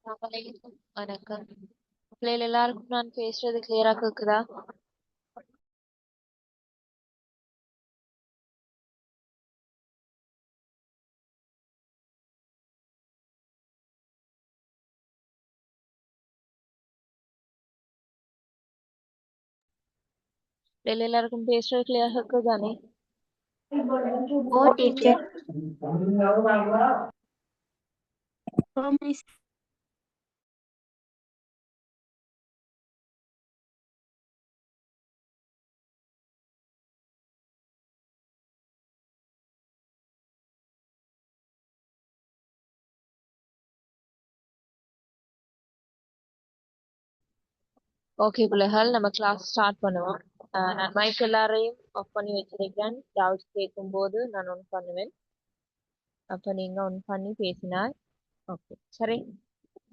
வணக்கம். வணக்கம். பிள்ளைகள் எல்லாருக்கும் நான் பேசுறது கிளியரா கேக்குதா? பிள்ளைகள் எல்லாருக்கும் பேசுறது கிளியரா கேக்குதானே? ஓ டீச்சர். ஓகே பிள்ளைகள், நம்ம கிளாஸ் ஸ்டார்ட் பண்ணுவோம். நான் மைக் எல்லாரையும் ஆஃப் பண்ணி வச்சிருக்கேன். டவுட்ஸ் கேட்கும்போது நான் ஒன் பண்ணுவேன். அப்ப நீங்க ஒன் பண்ணி பேசினால் ஓகே. சரி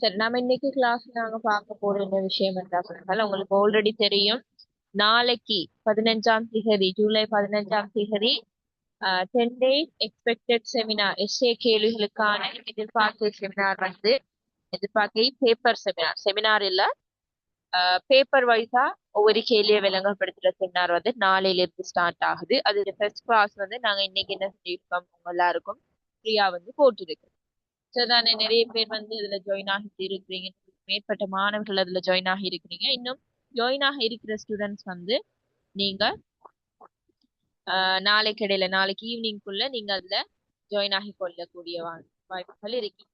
சரி, நாம இன்னைக்கு கிளாஸ் நாங்க பார்க்க போற என்ன விஷயம் என்றா பிள்ளைகள், உங்களுக்கு ஆல்ரெடி தெரியும். நாளைக்கு 15ஆம் திகதி, ஜூலை 15ஆம் திகதி 10 days எக்ஸ்பெக்டட் செமினார், எஸ்ஏ கேள்விகளுக்கான எதிர்பார்ப்பு செமினார் வந்து எதிர்பார்க்கை பேப்பர் செமினார். செமினார் இல்ல, பேப்பர் வைஸா ஒவ்வொரு கேள்வியை விளங்கப்படுத்துற செமினார் வந்து நாளையில இருந்து ஸ்டார்ட் ஆகுது. அது ஃபர்ஸ்ட் கிளாஸ் வந்து நாங்க இன்னைக்கு என்ன செஞ்சிருக்கோம், உங்க எல்லாருக்கும் ஃப்ரீயா வந்து போட்டிருக்கோம். ஸோ தானே நிறைய பேர் வந்து இதுல ஜாயின் ஆகிட்டு இருக்கிறீங்க. மேற்பட்ட மாணவர்கள் அதுல ஜாயின் ஆகி இருக்கிறீங்க. இன்னும் ஜாயின் ஆகி இருக்கிற ஸ்டூடெண்ட்ஸ் வந்து நீங்க நாளைக்கு இடையில, நாளைக்கு ஈவினிங்குள்ள நீங்க அதுல ஜாயின் ஆகி கொள்ளக்கூடிய வாய்ப்புகள் இருக்கு.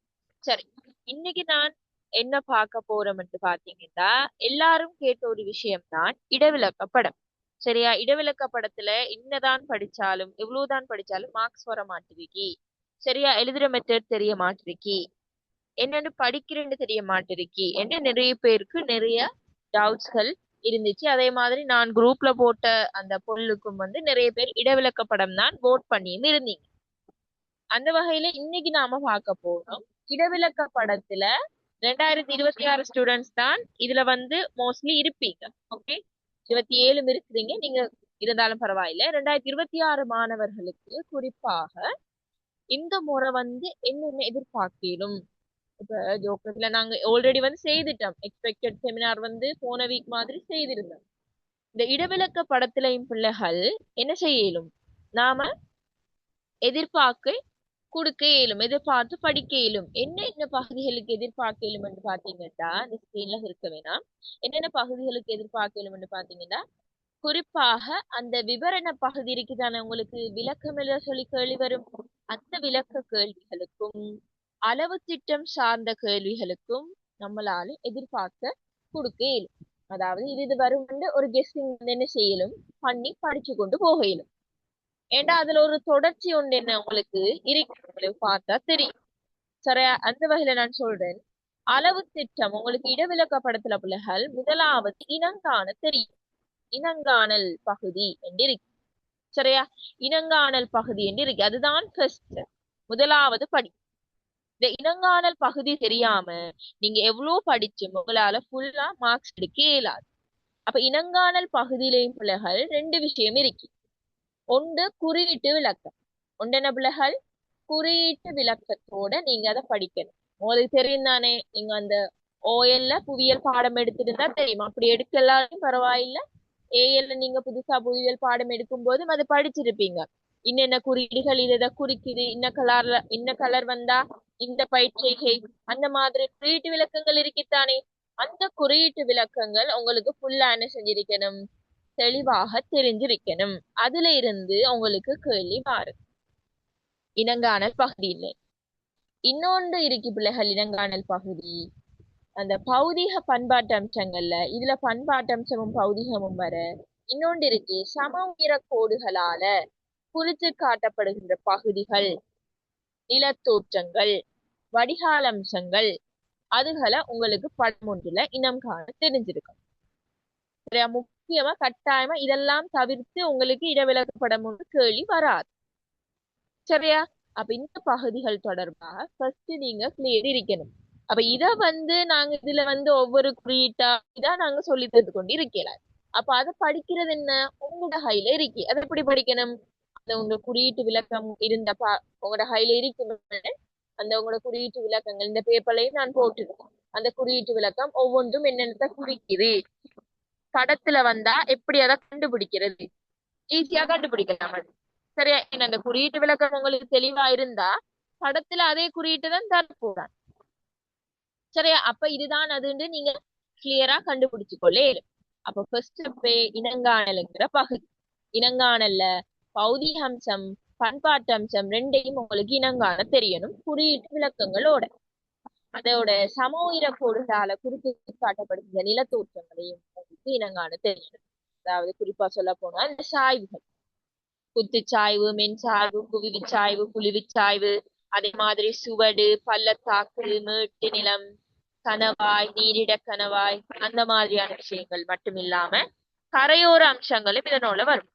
சரி, இன்னைக்கு நான் என்ன பார்க்க போறோம்னு பாத்தீங்கன்னா, எல்லாரும் கேட்ட ஒரு விஷயம்தான் இடவிலக்க படம். சரியா? இடவிலக்க படத்துல என்னதான் படிச்சாலும், எவ்வளவுதான் படிச்சாலும் மார்க்ஸ் வர மாட்டிருக்கி. சரியா? எழுதுற மெத்தட் தெரிய மாட்டிருக்கி, என்னன்னு படிக்கிறேன்னு தெரிய மாட்டிருக்கி என்று நிறைய பேருக்கு நிறைய டவுட்ஸ்கள் இருந்துச்சு. அதே மாதிரி நான் குரூப்ல போட்ட அந்த பொருளுக்கும் வந்து நிறைய பேர் இடவிலக்க படம் தான் vote பண்ணியும் இருந்தீங்க. அந்த வகையில இன்னைக்கு நாம பார்க்க போறோம் இடவிலக்க படத்துல 2026 ஸ்டூடெண்ட்ஸ் தான் இதுல வந்து மோஸ்ட்லி இருப்பீங்க. ஓகே, 27 இருக்கிறீங்க நீங்க, இருந்தாலும் பரவாயில்ல. 2026 மாணவர்களுக்கு குறிப்பாக இந்த முறை வந்து என்னென்ன எதிர்பார்க்கலும். இப்ப ஜோக்கர்ல நாங்க ஆல்ரெடி வந்து செய்துட்டோம். எக்ஸ்பெக்டட் செமினார் வந்து போன வீக் மாதிரி செய்திருந்தோம். இந்த இடவிலக்க படத்திலையும் பிள்ளைகள் என்ன செய்ய இயலும், நாம எதிர்பார்க்க கொடுக்க இயலும், எதிர்பார்த்து படிக்க இயலும். என்னென்ன பகுதிகளுக்கு எதிர்பார்க்க இயலும் என்று பாத்தீங்கன்னா, இந்த ஸ்கிரீன்ல இருக்க வேணாம். என்னென்ன பகுதிகளுக்கு எதிர்பார்க்க இயலும் என்று பாத்தீங்கன்னா, குறிப்பாக அந்த விவரண பகுதி இருக்குதானே, உங்களுக்கு விளக்கம் எழுத சொல்லி கேள்வி வரும். அந்த விளக்க கேள்விகளுக்கும் அளவு திட்டம் சார்ந்த கேள்விகளுக்கும் நம்மளால எதிர்பார்க்க கொடுக்க இயலும். அதாவது இது வரும் ஒரு கெஸ்டிங் என்ன செய்யலும், பண்ணி படிச்சு கொண்டு போக இயலும். ஏன்னா அதுல ஒரு தொடர்ச்சி ஒன்று என்ன உங்களுக்கு இருக்கு, உங்களுக்கு பார்த்தா தெரியும். சரியா? அந்த வகையில நான் சொல்றேன், அளவு திட்டம் உங்களுக்கு இடவிலக்க படத்துல பிள்ளைகள் முதலாவது இனங்காண தெரியும். இனங்காணல் பகுதி என்று இருக்கு. சரியா? இனங்காணல் பகுதி என்று இருக்கு, அதுதான் ஃபர்ஸ்ட், முதலாவது படி. இந்த இனங்காணல் பகுதி தெரியாம நீங்க எவ்வளவு படிச்சும் உங்களால ஃபுல்லா மார்க்ஸ் எடுக்க இயலாது. அப்ப இனங்காணல் பகுதியிலையும் பிள்ளைகள் ரெண்டு விஷயம் இருக்கு. ஒன்று குறியீட்டு விளக்கம். ஒன்று என்ன பிள்ளைகள், குறியீட்டு விளக்கத்தோட நீங்க அதை படிக்கணும். உங்களுக்கு தெரியும் தானே, நீங்க அந்த ஓஎல்ல புவியியல் பாடம் எடுத்திருந்தா தெரியும். அப்படி எடுக்கலாலும் பரவாயில்ல, ஏஎல்ல நீங்க புதுசா புவியியல் பாடம் எடுக்கும் போதும் அதை படிச்சிருப்பீங்க. இன்னென்ன குறியீடுகள் இதை குறிக்குது, இன்ன கலர் வந்தா இந்த பயிற்சிகை, அந்த மாதிரி குறியீட்டு விளக்கங்கள் இருக்குத்தானே. அந்த குறியீட்டு விளக்கங்கள் உங்களுக்கு ஃபுல்லா என்ன செஞ்சிருக்கணும், தெளிவாக தெரிஞ்சிருக்கணும். அதுல இருந்து உங்களுக்கு கேள்வி மாறும் இனங்காணல் பகுதியில். இன்னொன்று இருக்கு பிள்ளைகள், இனங்காணல் பகுதி அந்த பௌதீக பண்பாட்டு அம்சங்கள்ல, இதுல பண்பாட்டு அம்சமும் பௌதீகமும் வர. இன்னொன்று இருக்கு சம உயர கோடுகளால குறித்து காட்டப்படுகின்ற பகுதிகள், நிலத்தோற்றங்கள், வடிகால் அம்சங்கள், அதுகளை உங்களுக்கு படம் ஒன்றுல இனம் காண தெரிஞ்சிருக்கும். முக்கியமா கட்டாயமா இதெல்லாம் தவிர்த்து உங்களுக்கு இடவிலக்கு படம் ஒன்று கேள்வி வராது. சரியா? அப்ப இந்த பகுதிகள் தொடர்பாக ஃபர்ஸ்ட் நீங்க கிளியர் இருக்கணும். அப்ப இத வந்து நாங்க இதுல வந்து ஒவ்வொரு குறியீட்டா இதான் நாங்க சொல்லி தந்து கொண்டு இருக்கிறார். அப்ப அதை படிக்கிறது என்ன உங்களோட கையில இருக்கு. அதை எப்படி படிக்கணும், அந்த உங்க குறியீட்டு விளக்கம் உங்களோட கையில இருக்கும். அந்த உங்களோட குறியீட்டு விளக்கங்கள் இந்த பேப்பர்லயும் நான் போட்டுருக்கேன். அந்த குறியீட்டு விளக்கம் ஒவ்வொன்றும் என்னென்ன குறிக்குது, படத்துல வந்தா எப்படி அதை கண்டுபிடிக்கிறது, ஈஸியா கண்டுபிடிக்கலாம் அது. சரியா? அந்த குறியீட்டு விளக்கம் உங்களுக்கு தெளிவா இருந்தா படத்துல அதே குறியீட்டு தான் தர போறான். சரியா? அப்ப இதுதான் அதுன்னு நீங்க கிளியரா கண்டுபிடிச்சு கொள்ளே. அப்ப ஃபர்ஸ்ட் ஸ்டெப்பே இனங்காணலுங்கிற பகுதி. இனங்காணல்ல பௌதிக அம்சம் பண்பாட்டு அம்சம் ரெண்டையும் உங்களுக்கு இனங்காண தெரியணும் குறியீட்டு விளக்கங்களோட. அதோட சம உயர கோடுகளால குறித்து காட்டப்படுகிற நிலத்தோற்றங்களையும் உங்களுக்கு இனங்காண தெரியணும். அதாவது குறிப்பா சொல்ல போனா இந்த சாய்வுகள், குத்துச்சாய்வு, மென்சாய்வு, குவிவுச்சாய்வு, குழிவுச்சாய்வு, அதே மாதிரி சுவடு, பள்ளத்தாக்கு, மேட்டு நிலம், கணவாய், நீரிட கணவாய், அந்த மாதிரியான விஷயங்கள் மட்டும் இல்லாம கரையோர அம்சங்களும் இதனோட வரும்.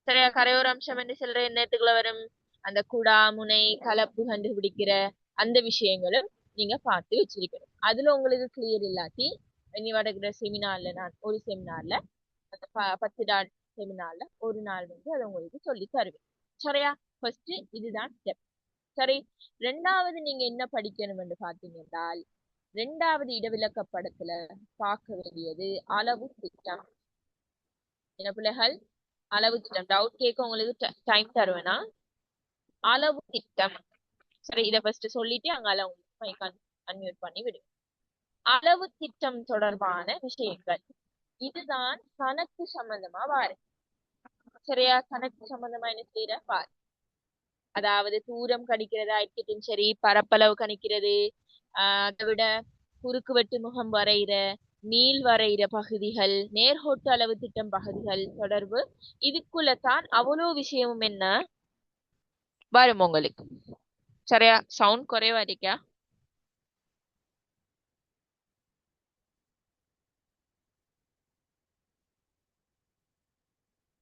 சரியா? கரையோர அம்சம் என்று சொல்ற என்னத்துக்குள்ள வரும்? அந்த குடா முனை கலப்பு கண்டுபிடிக்கிற அந்த விஷயங்களும் நீங்க பார்த்து வச்சிருக்கணும். அதுல உங்களுக்கு கிளியர் இல்லாட்டி இனி வடகிற செமினார்ல நான் ஒரு செமினார்ல அந்த 10 நாள் செமினார்ல ஒரு நாள் வந்து அதை உங்களுக்கு சொல்லி தருவேன். சரியா? ஃபர்ஸ்ட் இதுதான் ஸ்டெப். சரி, ரெண்டாவது நீங்க என்ன படிக்கணும் என்று பார்த்தீங்க என்றால், ரெண்டாவது இடவிலக்க படத்துல பார்க்க வேண்டியது அளவு திட்டம். என்ன பிள்ளைகள்? அளவு திட்டம். டவுட் கேட்க உங்களுக்கு டைம் தருவேனா? அளவு திட்டம். சரி, இதை ஃபர்ஸ்ட் சொல்லிட்டு அங்கால உங்களுக்கு அன்மியூட் பண்ணி விடுவேன். அளவு திட்டம் தொடர்பான விஷயங்கள் இதுதான் கணக்கு சம்பந்தமா வாரு. சரியா? கணக்கு சம்பந்தமா என்ன செய்யற பாரு. அதாவது தூரம் கணிக்கிறதா இருக்கட்டும் சரி, பரப்பளவு கணிக்கிறது, அதை விட குறுக்கு வெட்டு முகம் வரைகிற, நீள் வரைகிற பகுதிகள், நேர்கோட்டு அளவு திட்டம் பகுதிகள் தொடர்பு, இதுக்குள்ளதான் அவ்வளோ விஷயமும் என்ன வரும் உங்களுக்கு. சரியா? சவுண்ட் குறைவா இருக்கா?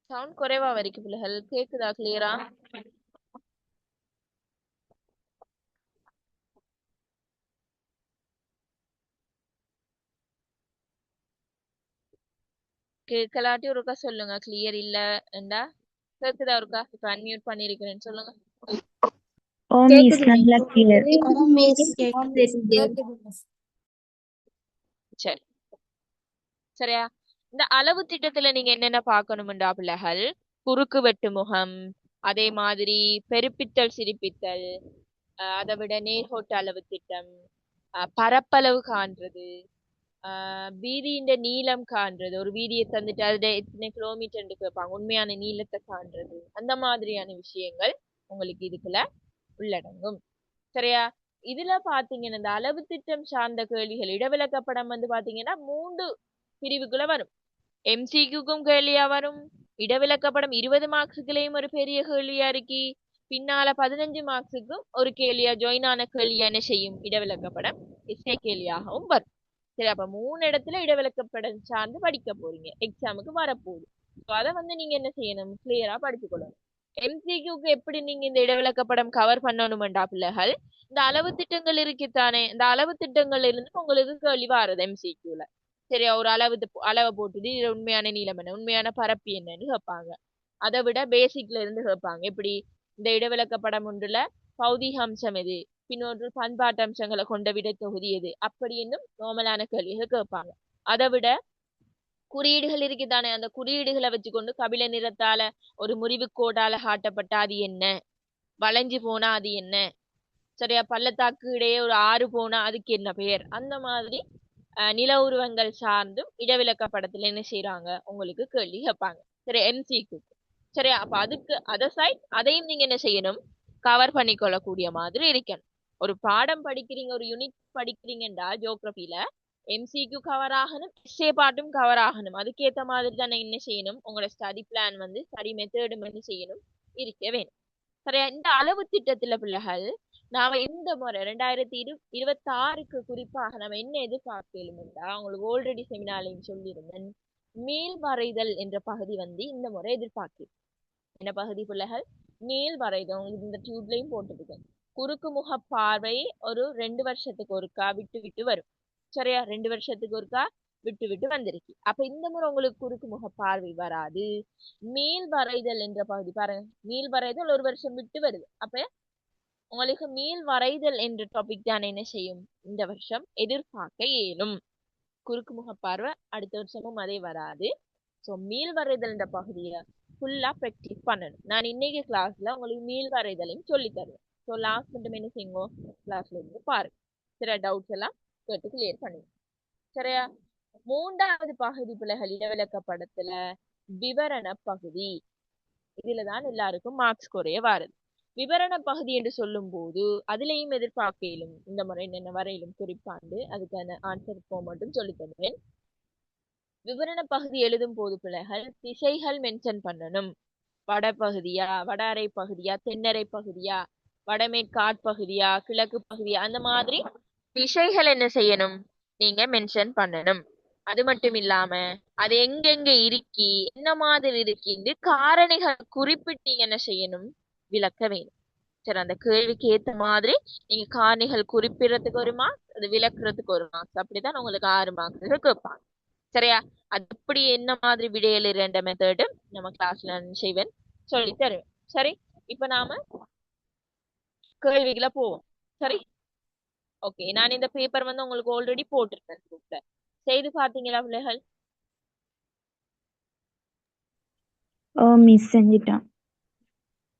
சவுண்ட் குறைவா வரைக்கும் பிள்ளைகள் கேக்குதா கிளியரா? கேட்கலாட்டி ஒருக்கா சொல்லுங்க. கிளியர் இல்ல என்றா கேக்குதா? ஒருக்கா இப்ப அன்மியூட் பண்ணிருக்கிறேன்னு சொல்லுங்க. ஓ மிஸ் நல்லா கிளியர். சரி, சரியா? இந்த அளவு திட்டத்துல நீங்க என்னென்ன பார்க்கணும்டா பிள்ளைகள்? குறுக்கு வெட்டு முகம், அதே மாதிரி பெருப்பித்தல் சிரிப்பித்தல், அதை விட நேர்கோட்டு அளவு திட்டம், பரப்பளவு காண்றது, வீதியின் நீளம் காண்றது, ஒரு வீதியை தந்துட்டு அதுல எத்தனை கிலோமீட்டர் கேட்பாங்க, உண்மையான நீளத்தை காண்றது, அந்த மாதிரியான விஷயங்கள் உங்களுக்கு இதுக்குள்ள உள்ளடங்கும். சரியா? இதுல பாத்தீங்கன்னா இந்த அளவு திட்டம் சார்ந்த கேள்விகள் இடவிலக்கப்படம் வந்து பாத்தீங்கன்னா 3 பிரிவுக்குள்ள வரும். எம்சிக்யூக்கும் கேள்வியா வரும், இடவிலக்கப்படம் 20 மார்க்ஸுக்குள்ளேயும் ஒரு பெரிய கேள்வியா இருக்கி, பின்னால 15 மார்க்ஸுக்கும் ஒரு கேள்வியா ஜாயின் ஆன கேள்வியா என்ன செய்யும் இடவிலக்கப்படம் எஸ்ஏ கேள்வியாகவும் வரும். சரி, அப்ப 3 இடத்துல இடவிலக்கப்படம் சார்ந்து படிக்க போறீங்க, எக்ஸாமுக்கு வரப்போகுது. அதை வந்து நீங்க என்ன செய்யணும்? கிளியரா படிச்சுக்கொள்ளணும். எம்சிக்யூக்கு எப்படி நீங்க இந்த இடவிலக்கப்படம் கவர் பண்ணணும்டா பிள்ளைகள்? இந்த அளவு திட்டங்கள் இருக்குத்தானே, இந்த அளவு திட்டங்கள்ல இருந்து உங்களுக்கு கேள்வி வாருது எம்சிக்யூல. சரியா? ஒரு அளவை போட்டுட்டு இது உண்மையான நீளம் என்ன, உண்மையான பரப்பு என்னன்னு கேட்பாங்க. அதை விட பேசிக்ல இருந்து கேட்பாங்க. எப்படி இந்த இடவிலக்கப்படம் ஒன்றுல பௌதிக அம்சம் எது, பின்னொன்று பண்பாட்டு அம்சங்களை கொண்ட விட தொகுதி எது, அப்படி இன்னும் நார்மலான கேள்விகள் கேட்பாங்க. அதை விட குறியீடுகள் இருக்குதானே, அந்த குறியீடுகளை வச்சுக்கொண்டு கபில நிறத்தால ஒரு முறிவு கோடால காட்டப்பட்ட அது என்ன, வளைஞ்சு போனா அது என்ன, சரியா? பள்ளத்தாக்கு இடையே ஒரு ஆறு போனா அதுக்கு என்ன பெயர், அந்த மாதிரி நில உருவங்கள் சார்ந்தும் இடவிலக்கப்படத்துல என்ன செய்யறாங்க உங்களுக்கு கேள்வி கேட்பாங்க. சரி, எம்சிக்கு. சரியா? அப்ப அதுக்கு அதையும் நீங்க என்ன செய்யணும்? கவர் பண்ணிக்கொள்ளக்கூடிய மாதிரி இருக்கணும். ஒரு பாடம் படிக்கிறீங்க, ஒரு யூனிட் படிக்கிறீங்கன்றா ஜியோகிரபில எம்சிக்யூ கவர் ஆகணும், எஸ்ஏ பாட்டும் கவர் ஆகணும். அதுக்கேற்ற மாதிரி தான் என்ன செய்யணும்? உங்களோட ஸ்டடி பிளான் வந்து ஸ்டடி மெத்தடும் என்ன செய்யணும்? இருக்க வேணும். சரியா? இந்த அளவு திட்டத்துல பிள்ளைகள் நாம இந்த முறை 2026க்கு குறிப்பாக நம்ம என்ன எதிர்பார்க்கலும்டா, உங்களுக்கு ஆல்ரெடி செமினார்லையும் சொல்லியிருந்தேன், மீள் வரைதல் என்ற பகுதி வந்து இந்த முறை எதிர்பார்க்கு. என்ன பகுதி பிள்ளைகள்? மீள் வரைதல். உங்களுக்கு இந்த டியூப்லையும் போட்டுருக்கேன். குறுக்கு முக பார்வை ஒரு 2 வருஷத்துக்கு ஒருக்கா விட்டு விட்டு வரும். சரியா? 2 வருஷத்துக்கு ஒருக்கா விட்டு விட்டு வந்திருக்கு. அப்ப இந்த முறை உங்களுக்கு குறுக்கு முக பார்வை வராது. மீள் வரைதல் என்ற பகுதி பாருங்க, மீள் வரைதல் ஒரு வருஷம் விட்டு வருது. அப்ப உங்களுக்கு மீள் வரைதல் என்ற டாபிக் தான் என்ன செய்யும் இந்த வருஷம் எதிர்பார்க்க இயலும். குறுக்கு முக பார்வை அடுத்த வருஷமும் அதே வராது. ஸோ மீள் வரைதல் என்ற பகுதியை ஃபுல்லா ப்ராக்டிஸ் பண்ணணும். நான் இன்னைக்கு கிளாஸ்ல உங்களுக்கு மீள் வரைதலையும் சொல்லி தருவேன். ஸோ லாஸ்ட் மட்டும் என்ன செய்யுங்க, கிளாஸ்ல இருந்து பாருங்க. சில டவுட்ஸ் எல்லாம் கேட்டு கிளியர் பண்ணுங்க. சரியா? மூன்றாவது பகுதி பிள்ளைகள் இடவிலக்கப்படத்துல விவரண பகுதி. இதுலதான் எல்லாருக்கும் மார்க்ஸ் குறைய வருது. விவரண பகுதி என்று சொல்லும் போது அதுலயும் எதிர்பார்க்கலும் இந்த முறை என்னென்ன வரையிலும் குறிப்பாண்டு அதுக்கான ஆன்சர் ஃபார்ம் மட்டும் சொல்லி தருவேன். விவரண பகுதி எழுதும் போது பிள்ளைகள் திசைகள் மென்ஷன் பண்ணணும். வடபகுதியா, வட அரை பகுதியா, தென்னரை பகுதியா, வடமேற்காட்பகுதியா, கிழக்கு பகுதியா, அந்த மாதிரி திசைகள் என்ன செய்யணும் நீங்க மென்ஷன் பண்ணணும். அது மட்டும் இல்லாம அது எங்கெங்க இருக்கி என்ன மாதிரி இருக்கின்னு காரணிகள் குறிப்பிட்டு நீங்க என்ன செய்யணும் விளக்க வேணும். சரி, அந்த கேள்விக்கு ஏத்த மாதிரி நீங்க காரணிகள் குறிப்பிடறதுக்கு ஒரு மார்க்ஸ், அது விளக்குறதுக்கு ஒரு மார்க்ஸ், அப்படிதான் உங்களுக்கு 6 மார்க்ஸ் கேட்பாங்க. சரியா? அது அப்படி என்ன மாதிரி விடையல் ரெண்ட மெத்தடும் நம்ம கிளாஸ்ல செய்வேன், சொல்லி தருவேன். சரி, இப்ப நாம கேள்விகளை போவோம். சரி, ஓகே. நான் இந்த பேப்பர் வந்து உங்களுக்கு ஆல்ரெடி போட்டிருக்கேன் குரூப்ல. செய்து பார்த்தீங்களா பிள்ளைகள்? ஓ மிஸ் செஞ்சிட்டோம்.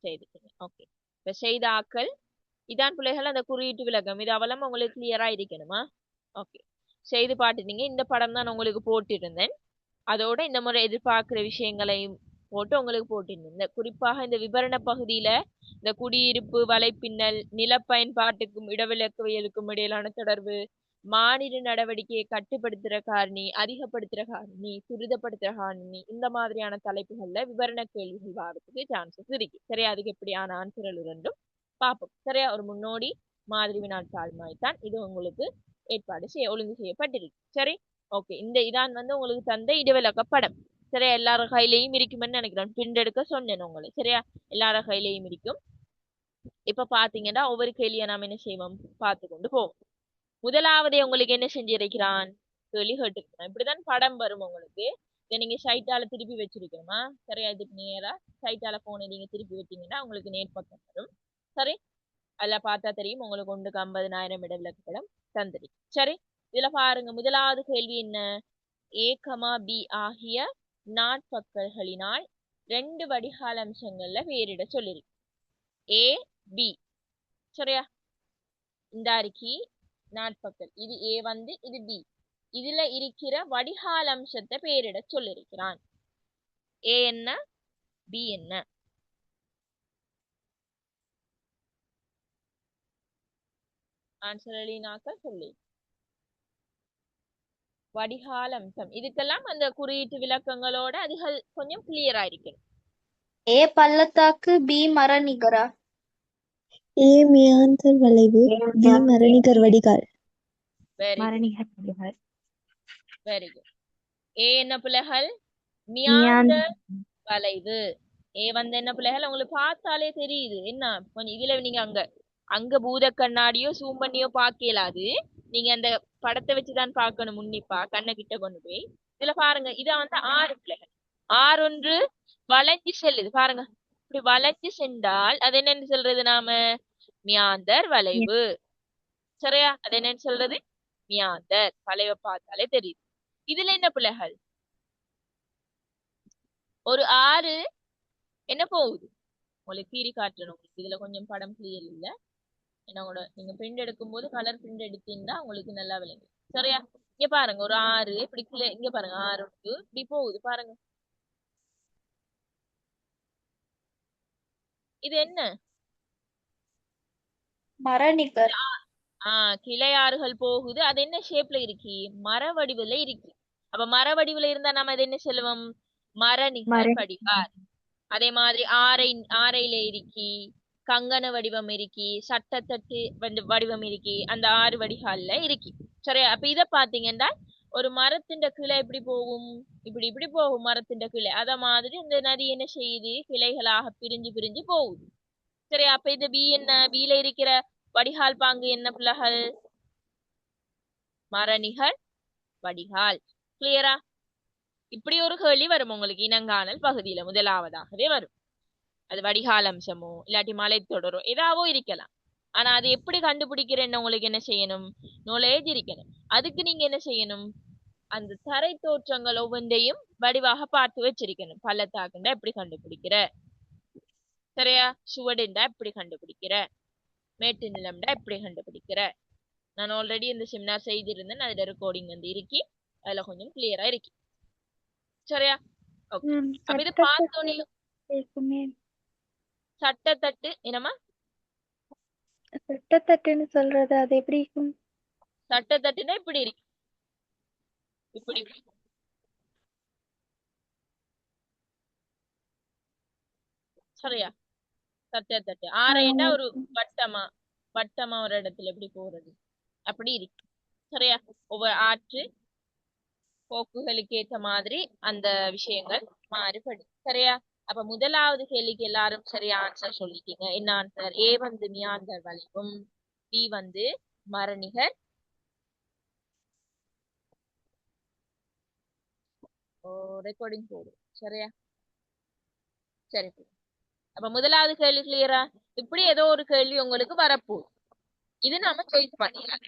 செய்துட்டீங்க. ஓகே. இப்ப செய்த ஆக்கள் இதான் பிள்ளைகள் அந்த குறியீட்டு விளக்கம். இது அவலம் உங்களுக்கு கிளியரா இருக்கணுமா? ஓகே. செய்து பாட்டுட்டீங்க. இந்த படம் தான் உங்களுக்கு போட்டிருந்தேன். அதோட இந்த முறை எதிர்பார்க்கிற விஷயங்களையும் போட்டு உங்களுக்கு போட்டிருந்தேன். இந்த குறிப்பாக இந்த விவரண பகுதியில இந்த குடியிருப்பு, வலைப்பின்னல், நிலப்பயன்பாட்டுக்கும் இடவிலக்குவியலுக்கும் இடையிலான தொடர்பு, மாநில நடவடிக்கையை கட்டுப்படுத்துற காரணி, அதிகப்படுத்துற காரணி, துரிதப்படுத்துற காரணி, இந்த மாதிரியான தலைப்புகள்ல விவரண கேள்விகள் வரதுக்கு சான்சஸ் இருக்கு. சரியா? அதுக்கு எப்படியான ஆன்சர்கள் இரண்டும் பார்ப்போம். சரியா? ஒரு முன்னோடி மாதிரி வினாத்தாள் மாதிரி தான் இது உங்களுக்கு ஏற்பாடு ஒழுங்கு செய்யப்பட்டிருக்கு. சரி, ஓகே. இந்த இதான் வந்து உங்களுக்கு தந்த இடவிலக்க படம். சரியா? எல்லார கையிலையும் இருக்குமென்னு நினைக்கிறேன். பிரிண்ட் எடுக்க சொன்னேன் உங்களுக்கு. சரியா? எல்லார கையிலையும் இருக்கும். இப்ப பாத்தீங்கன்னா ஒவ்வொரு கேள்வியை நாம என்ன செய்வோம் பார்த்து கொண்டு போவோம். முதலாவதே உங்களுக்கு என்ன செஞ்சிருக்கிறான் கேள்வி கேட்டுருக்கணும். இப்படிதான் படம் வரும் உங்களுக்கு. இதை நீங்க சைட்டால திருப்பி வச்சிருக்கணுமா? சரியா? இதுக்கு நேரா சைட்டால போன நீங்க திருப்பி வச்சீங்கன்னா உங்களுக்கு நேர்பக்கம் வரும். சரி, அதுல பார்த்தா தெரியும் உங்களுக்கு 1க்கு 50,000 இடவிலக்கப்படம் தந்திருக்கு. சரி, இதுல பாருங்க முதலாவது கேள்வி என்ன? A, B ஆகிய நாட்பக்கல்களினால் 2 வடிகால் அம்சங்கள்ல வேறிட சொல்லிருக்கு. A, B. சரியா? இந்த அறிக்கை நாட்பக்கல், இது A வந்து இது B. இதுல இருக்கிற வடிகால் அம்சத்தை பேரிட சொல்லிருக்கிறான். A என்ன, B என்ன? ஆன்சர் எழுதினாக்க சொல்லி. வடிகால் அம்சம் இதுக்கெல்லாம் அந்த குறியீட்டு விளக்கங்களோட அதுகள் கொஞ்சம் கிளியரா இருக்கணும். ஏ பள்ளத்தாக்கு, பி மரநிகரா? ஏ மியாந்தர் வளைவு, பி மரணிகர் வடிகால். Very good. ஏ என்ன பிள்ளைகள்? மியாந்தர் வளைவு. ஏ வந்து என்ன பிள்ளைகள்? உங்களுக்கு பார்த்தாலே தெரியுது என்ன கொஞ்சம். இதுல நீங்க அங்க பூத கண்ணாடியோ சூம் பண்ணியோ பார்க்கலாது. நீங்க அந்த படத்தை வச்சுதான் பார்க்கணும் உன்னிப்பா, கண்ணை கிட்ட கொண்டு போய். இதுல பாருங்க, இத வந்து 6 பிள்ளைகள். 6 ஒன்று வளைஞ்சு செல்லுது பாருங்க. இப்படி வளைஞ்சு சென்றால் அது என்னன்னு சொல்றது நாம? மியாந்தர் வளைவு. சரியா? அது என்னன்னு சொல்றது? மியாந்தர் வளைவை பார்த்தாலே தெரியுது. இதுல என்ன பிள்ளைகள்? ஒரு 6 என்ன போகுது உங்களுக்கு கீறி காட்டணும். இதுல கொஞ்சம் படம் கிளியர் இல்ல. என்னோட நீங்க பிரிண்ட் எடுக்கும் போது கலர் பிரிண்ட் எடுத்தீங்கன்னா உங்களுக்கு நல்லா விளங்கும். சரியா? இங்க பாருங்க ஒரு 6 இப்படி இங்க பாருங்க 6 இப்படி போகுது பாருங்க. இது என்ன? மரநிகர். கிளை ஆறுகள் போகுது. அது என்ன ஷேப்ல இருக்கு? மர வடிவுல இருக்கு. அப்ப மர வடிவுல இருந்தா நம்ம அது என்ன சொல்லுவோம்? மரநிகர் வடிகால். அதே மாதிரி ஆரையில இருக்கி, கங்கண வடிவம் இருக்கி, சட்டத்தட்டு வடிவம் இருக்கி, அந்த 6 வடிகால்ல இருக்கி. சரியா? அப்ப இத பாத்தீங்கன்னா ஒரு மரத்தின் கிளை எப்படி போகும்? இப்படி இப்படி போகும் மரத்தின் கிளை. அத மாதிரி இந்த நதி என்ன செய்யுது? கிளைகளாக பிரிஞ்சு பிரிஞ்சு போகுது. சரியா? அப்ப இது பி என்ன? பில இருக்கிற வடிகால் பாங்கு என்ன பிள்ளைகள்? மரநிகர் வடிகால். கிளியரா? இப்படி ஒரு கேள்வி வரும் உங்களுக்கு இனங்காணல் பகுதியில முதலாவதாகவே வரும். அது வடிகால் அம்சமோ இல்லாட்டி மலை தொடரோ ஏதாவோ இருக்கலாம். ஆனா அது எப்படி கண்டுபிடிக்கிறேன்னு உங்களுக்கு என்ன செய்யணும், knowledge இருக்கணும். அதுக்கு நீங்க என்ன செய்யணும், அந்த தரை தோற்றங்கள் ஒவ்வொன்றையும் வடிவாக பார்த்து வச்சிருக்கணும். பள்ளத்தாக்குண்டா எப்படி கண்டுபிடிக்கிற, சரியா, சுவடுண்டா எப்படி கண்டுபிடிக்கிற, மேட்டு நிலம்டா எப்படி கண்டுபிடிக்கிற. நான் ஆல்ரெடி இந்த செமினார் செய்திருந்தேன், அதுல ரெக்கார்டிங் வந்து இருக்கி, அதுல கொஞ்சம் கிளியரா இருக்கு. சரியா, ஓகே. மேம் அப்ப இது சட்டத்தட்டு பார்த்தோன்னே இருக்குமே. சட்டத்தட்டு என்னமா, சட்டத்தட்டுன்னு சொல்றது அது எப்படி இருக்கும்? சட்டத்தட்டுனா இப்படி இருக்கு, இப்படி சரியா. சட்டத்தட்டு ஆரையண்டா ஒரு வட்டமா, வட்டமா ஒரு இடத்துல எப்படி போறது அப்படி இருக்கு. சரியா, ஒவ்வொரு ஆற்று போக்குகளுக்கு ஏற்ற மாதிரி அந்த விஷயங்கள் மாறுபடும். சரியா, அப்ப முதலாவது கேள்விக்கு எல்லாரும் சரியா ஆன்சர் சொல்லிட்டீங்க. என்ன ஆன்சர்? ஏ வந்து மியாந்தர் வளைவும், பி வந்து மரணிகர். ரெக்கார்டிங் போடும். சரியா, சரி. அப்ப முதலாவது கேள்வி கிளியரா? இப்படி ஏதோ ஒரு கேள்வி உங்களுக்கு வரப்போகுது, இது நாம சாய்ஸ் பண்ணிடலாம்.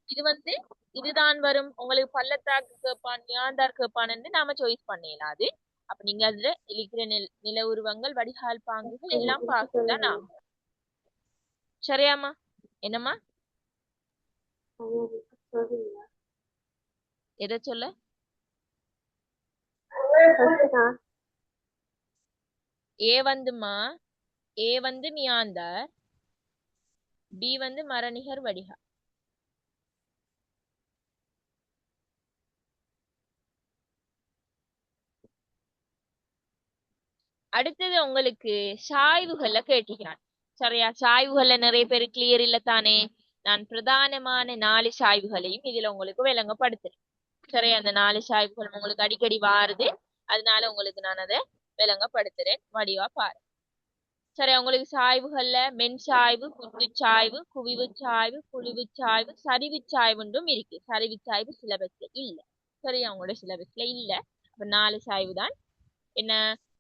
இது வந்து இதுதான் வரும் உங்களுக்கு, பள்ளத்தாக்கு கேட்பான், மியாந்தார் கேட்பான்னு நாம சாய்ஸ் பண்ணிடலாம். அது அப்ப நீங்க அதுல இருக்கிற நில உருவங்கள், வடிகால் பாங்குகள் எல்லாம் பார்த்துதான் ஆகும். சரியாமா? என்னம்மா, எதை சொல்ல? ஏ வந்துமா, ஏ வந்து மியாந்தார், பி வந்து மரணிகர் வடிகால். அடுத்தது உங்களுக்கு சாய்வுகள்ல கேட்டிருக்கான். சரியா, சாய்வுகள்ல நிறைய பேர் கிளியர் இல்ல தானே. நான் பிரதானமான 4 சாய்வுகளையும் இதுல உங்களுக்கு விளங்கப்படுத்துறேன். சரியா, அந்த 4 சாய்வுகள் உங்களுக்கு அடிக்கடி வாருது, அதனால உங்களுக்கு நான் அதை விளங்கப்படுத்துறேன், வடிவா பாரு. சரி, உங்களுக்கு சாய்வுகள்ல மென் சாய்வு, குத்து சாய்வு, குவிவு சாய்வு, குழிவு சாய்வு, சரிவு சாய்வுன்றும் இருக்கு. சரிவு சாய்வு சிலபஸ்ல இல்ல. சரியா, உங்களோட சிலபஸ்ல இல்ல. அப்ப 4 சாய்வு தான். என்ன,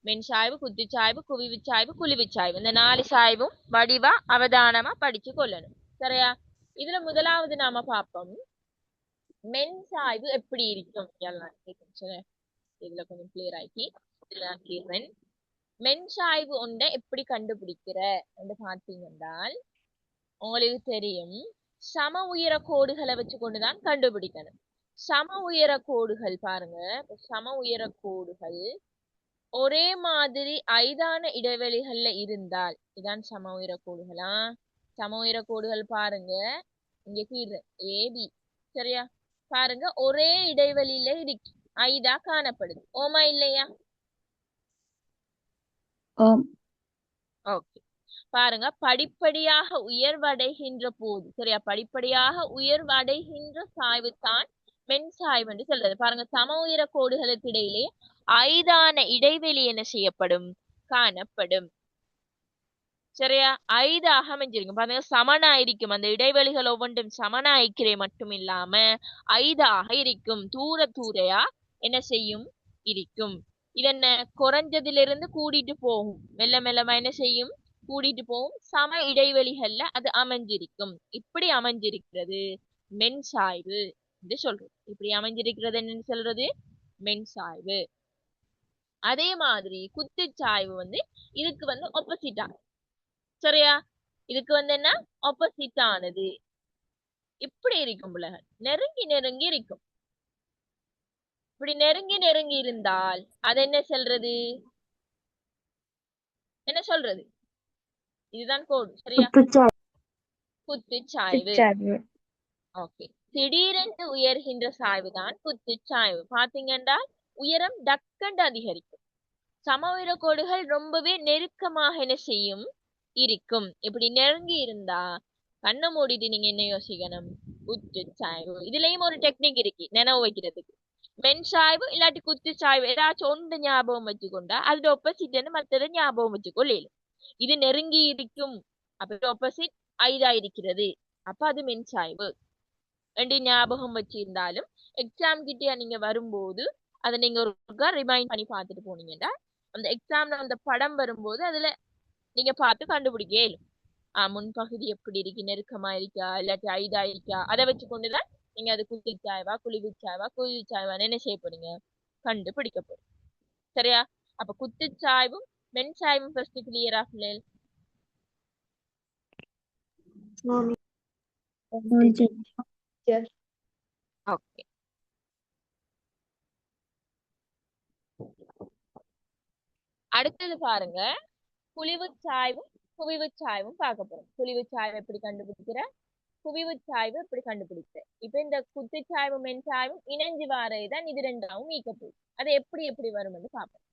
மென் சாய்வு, குத்து சாய்வு, குவிவு சாய்வு, குழிவு சாய்வு. இந்த 4 சாய்வும் வடிவா அவதானமா படிச்சு கொள்ளணும். சரியா, இதுல முதலாவது நாம பார்ப்போம், மென் சாய்வு எப்படி இருக்கும். இதுல கொஞ்சம் கிளியர் ஆக்கி இதுல நான் கேட்கிறேன். மென் சாய்வு ஒன்றை எப்படி கண்டுபிடிக்கிற என்று பார்த்தீங்கன்றால், உங்களுக்கு தெரியும், சம உயர கோடுகளை வச்சு கொண்டுதான் கண்டுபிடிக்கணும். சம உயர கோடுகள் பாருங்க, சம உயர கோடுகள் ஒரே மாதிரி 5 இடைவெளிகள்ல இருந்தால் இதான் சம உயர கோடுகளா. சம உயர கோடுகள் பாருங்க, இங்க கீழே ஏபி. சரியா, பாருங்க ஒரே இடைவெளியில இருக்கு, 5 காணப்படுது. ஓமா இல்லையா? ஓகே, பாருங்க படிப்படியாக உயர்வடைகின்ற போது, சரியா, படிப்படியாக உயர்வடைகின்ற சாய்வு தான் மென் சாய்வு என்று சொல்றது. பாருங்க, சம உயர கோடுகளுக்கு இடையிலே 5 இடைவெளி என்ன செய்யப்படும், காணப்படும். சரியா, 5 அமைஞ்சிருக்கும். பாருங்க, சமனாயிருக்கும். அந்த இடைவெளிகள் ஒவ்வொன்றும் சமனாய்க்கிறே மட்டும் இல்லாம 5 இருக்கும். தூர தூரையா என்ன செய்யும், இருக்கும். இது என்ன, குறைஞ்சதிலிருந்து கூடிட்டு போகும், மெல்ல மெல்லமா என்ன செய்யும், கூடிட்டு போகும். சம இடைவெளிகள்ல அது அமைஞ்சிருக்கும். இப்படி அமைஞ்சிருக்கிறது மென் சாய்வு என்று சொல்றது. இப்படி அமைஞ்சிருக்கிறது என்னன்னு சொல்றது, மென் சாய்வு. அதே மாதிரி குத்துச்சாய்வு வந்து இதுக்கு வந்து ஆப்போசிட்டா. சரியா, இதுக்கு வந்து என்ன, ஆப்போசிட் ஆனது. இப்படி இருக்கும் பிள்ளைகள், நெருங்கி நெருங்கி இருக்கும். இப்படி நெருங்கி நெருங்கி இருந்தால் அது என்ன சொல்றது, என்ன சொல்றது, இதுதான் கோடு. சரியா, குத்துச்சாய்வு. ஓகே, திடீரென்று உயர்கின்ற சாய்வு தான் குத்துச்சாய்வு. பாத்தீங்கன்னா உயரம் டக்கண்டு அதிகரிக்கும். சம உயர கோடுகள் ரொம்பவே நெருக்கமாக என்ன செய்யும், இருக்கும். இப்படி நெருங்கி இருந்தா கண்ணை மூடிட்டு நீங்க என்ன யோசிக்கணும், குத்துச்சாய்வு. இதுலயும் ஒரு டெக்னிக் இருக்கு நினைவு வைக்கிறதுக்கு. மென் சாய்வு இல்லாட்டி குத்துச்சாய்வு ஏதாச்சும் ஒன்று ஞாபகம் வச்சுக்கொண்டா அதோட ஆப்போசிட் மற்றதை ஞாபகம் வச்சுக்கொள்ளும். இது நெருங்கி இருக்கும், அப்ப ஆப்போசிட் 5 இருக்கிறது, அப்ப அது மென் சாய்வு. 2 ஞாபகம் வச்சிருந்தாலும் எக்ஸாம் கிட்டே நீங்க வரும்போது அதை நீங்க ஒரு ரிமைண்ட் பண்ணி பார்த்துட்டு போனீங்கன்னா அந்த எக்ஸாம்ல அந்த படம் வரும்போது அதுல நீங்க பார்த்து கண்டுபிடிக்க இயலும். முன்பகுதி எப்படி இருக்கு, நெருக்கமா இருக்கா இல்லாட்டி ஐதா இருக்கா, அதை வச்சு கொண்டுதான் நீங்க அது குத்துச்சாய்வா குழிவுச்சாய்வா குழிவுச்சாய்வான்னு என்ன செய்ய போறீங்க, கண்டுபிடிக்க போறீங்க. சரியா? அப்ப குத்துச்சாய்வும் மென்சாய்வும் ஃபர்ஸ்ட் கிளியரா பிள்ளைகள்? ஓகே. அடுத்தது பாருங்க, குழிவுச்சாய்வும் குவிவுச்சாய்வும் பார்க்க போறோம். குழிவுச்சாய்வு எப்படி கண்டுபிடிக்கிற, குவிவுச்சாய்வு எப்படி கண்டுபிடிக்கிற. இப்ப இந்த குத்துச்சாய்வும் மென்சாய்வும் இணைஞ்சு வாரதுதான் இது ரெண்டாவும் ஈக்கப்போகுது. அது எப்படி எப்படி வரும்னு பார்ப்போம்.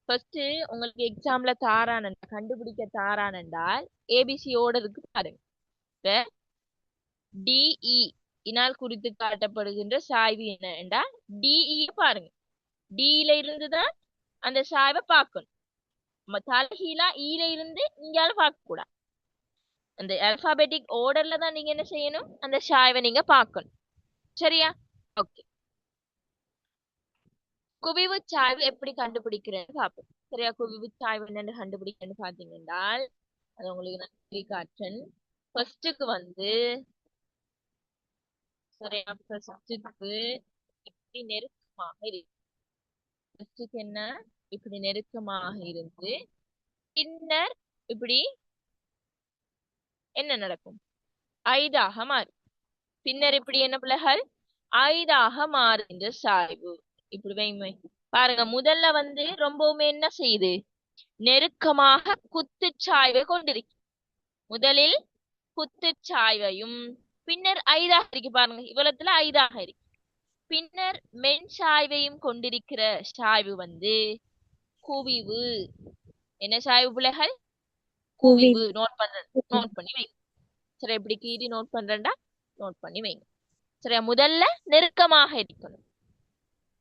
ஃபர்ஸ்ட் உங்களுக்கு எக்ஸாம்ல தாரானண்டா கண்டுபிடிக்க தாரானண்டால் ஏபிசி ஓர்டருக்கு பாருங்க. டிஇ இனால் குறித்து காட்டப்படுகின்ற சாய்வு என்னண்டா டிஇ பாருங்க. டில இருந்துதான் அந்த சாய்வை பார்க்கணும். தலைகீழா ஈல இருந்து இங்கால பார்க்க கூடாது. அந்த அல்பாபெட்டிக் ஆர்டர்ல தான் நீங்க என்ன செய்யணும், அந்த சாய்வை நீங்க பார்க்கணும். சரியா? ஓகே. குவிவு சாய்வு எப்படி கண்டுபிடிக்கிறேன்னு பார்ப்போம். சரியா? குவிவு சாய்வு என்னன்னு கண்டுபிடிக்கிறேன்னு பாத்தீங்கன்னா அது உங்களுக்கு நான் சொல்லி காட்டுறேன். ஃபர்ஸ்டுக்கு வந்து சரியா, ஃபர்ஸ்டுக்கு இப்படி நெருக்கமாக இருக்கு. ஃபர்ஸ்டுக்கு என்ன, இப்படி நெருக்கமாக இருந்து பின்னர் இப்படி என்ன நடக்கும், ஐதாக மாறும். பின்னர் இப்படி என்ன பிள்ளைகள், ஐதாக மாறுகின்ற சாய்வு. இப்படி வைமை பாருங்க. முதல்ல வந்து ரொம்பவுமே என்ன செய்யுது, நெருக்கமாக குத்துச்சாய்வை கொண்டிருக்கு. முதலில் குத்துச்சாய்வையும் பின்னர் ஐதாக இருக்கு. பாருங்க, இவ்வளத்துல ஐதாக இருக்கு. பின்னர் மென் சாய்வையும் கொண்டிருக்கிற சாய்வு வந்து குவிவு. என்ன சாய்வு பிள்ளைகள், குவிவு. நோட் பண்ணி வைங்க. சரி, எப்படி கீறி நோட் பண்றேன்டா நோட் பண்ணி வைங்க. சரியா? முதல்ல நெருக்கமாக இருக்கணும்.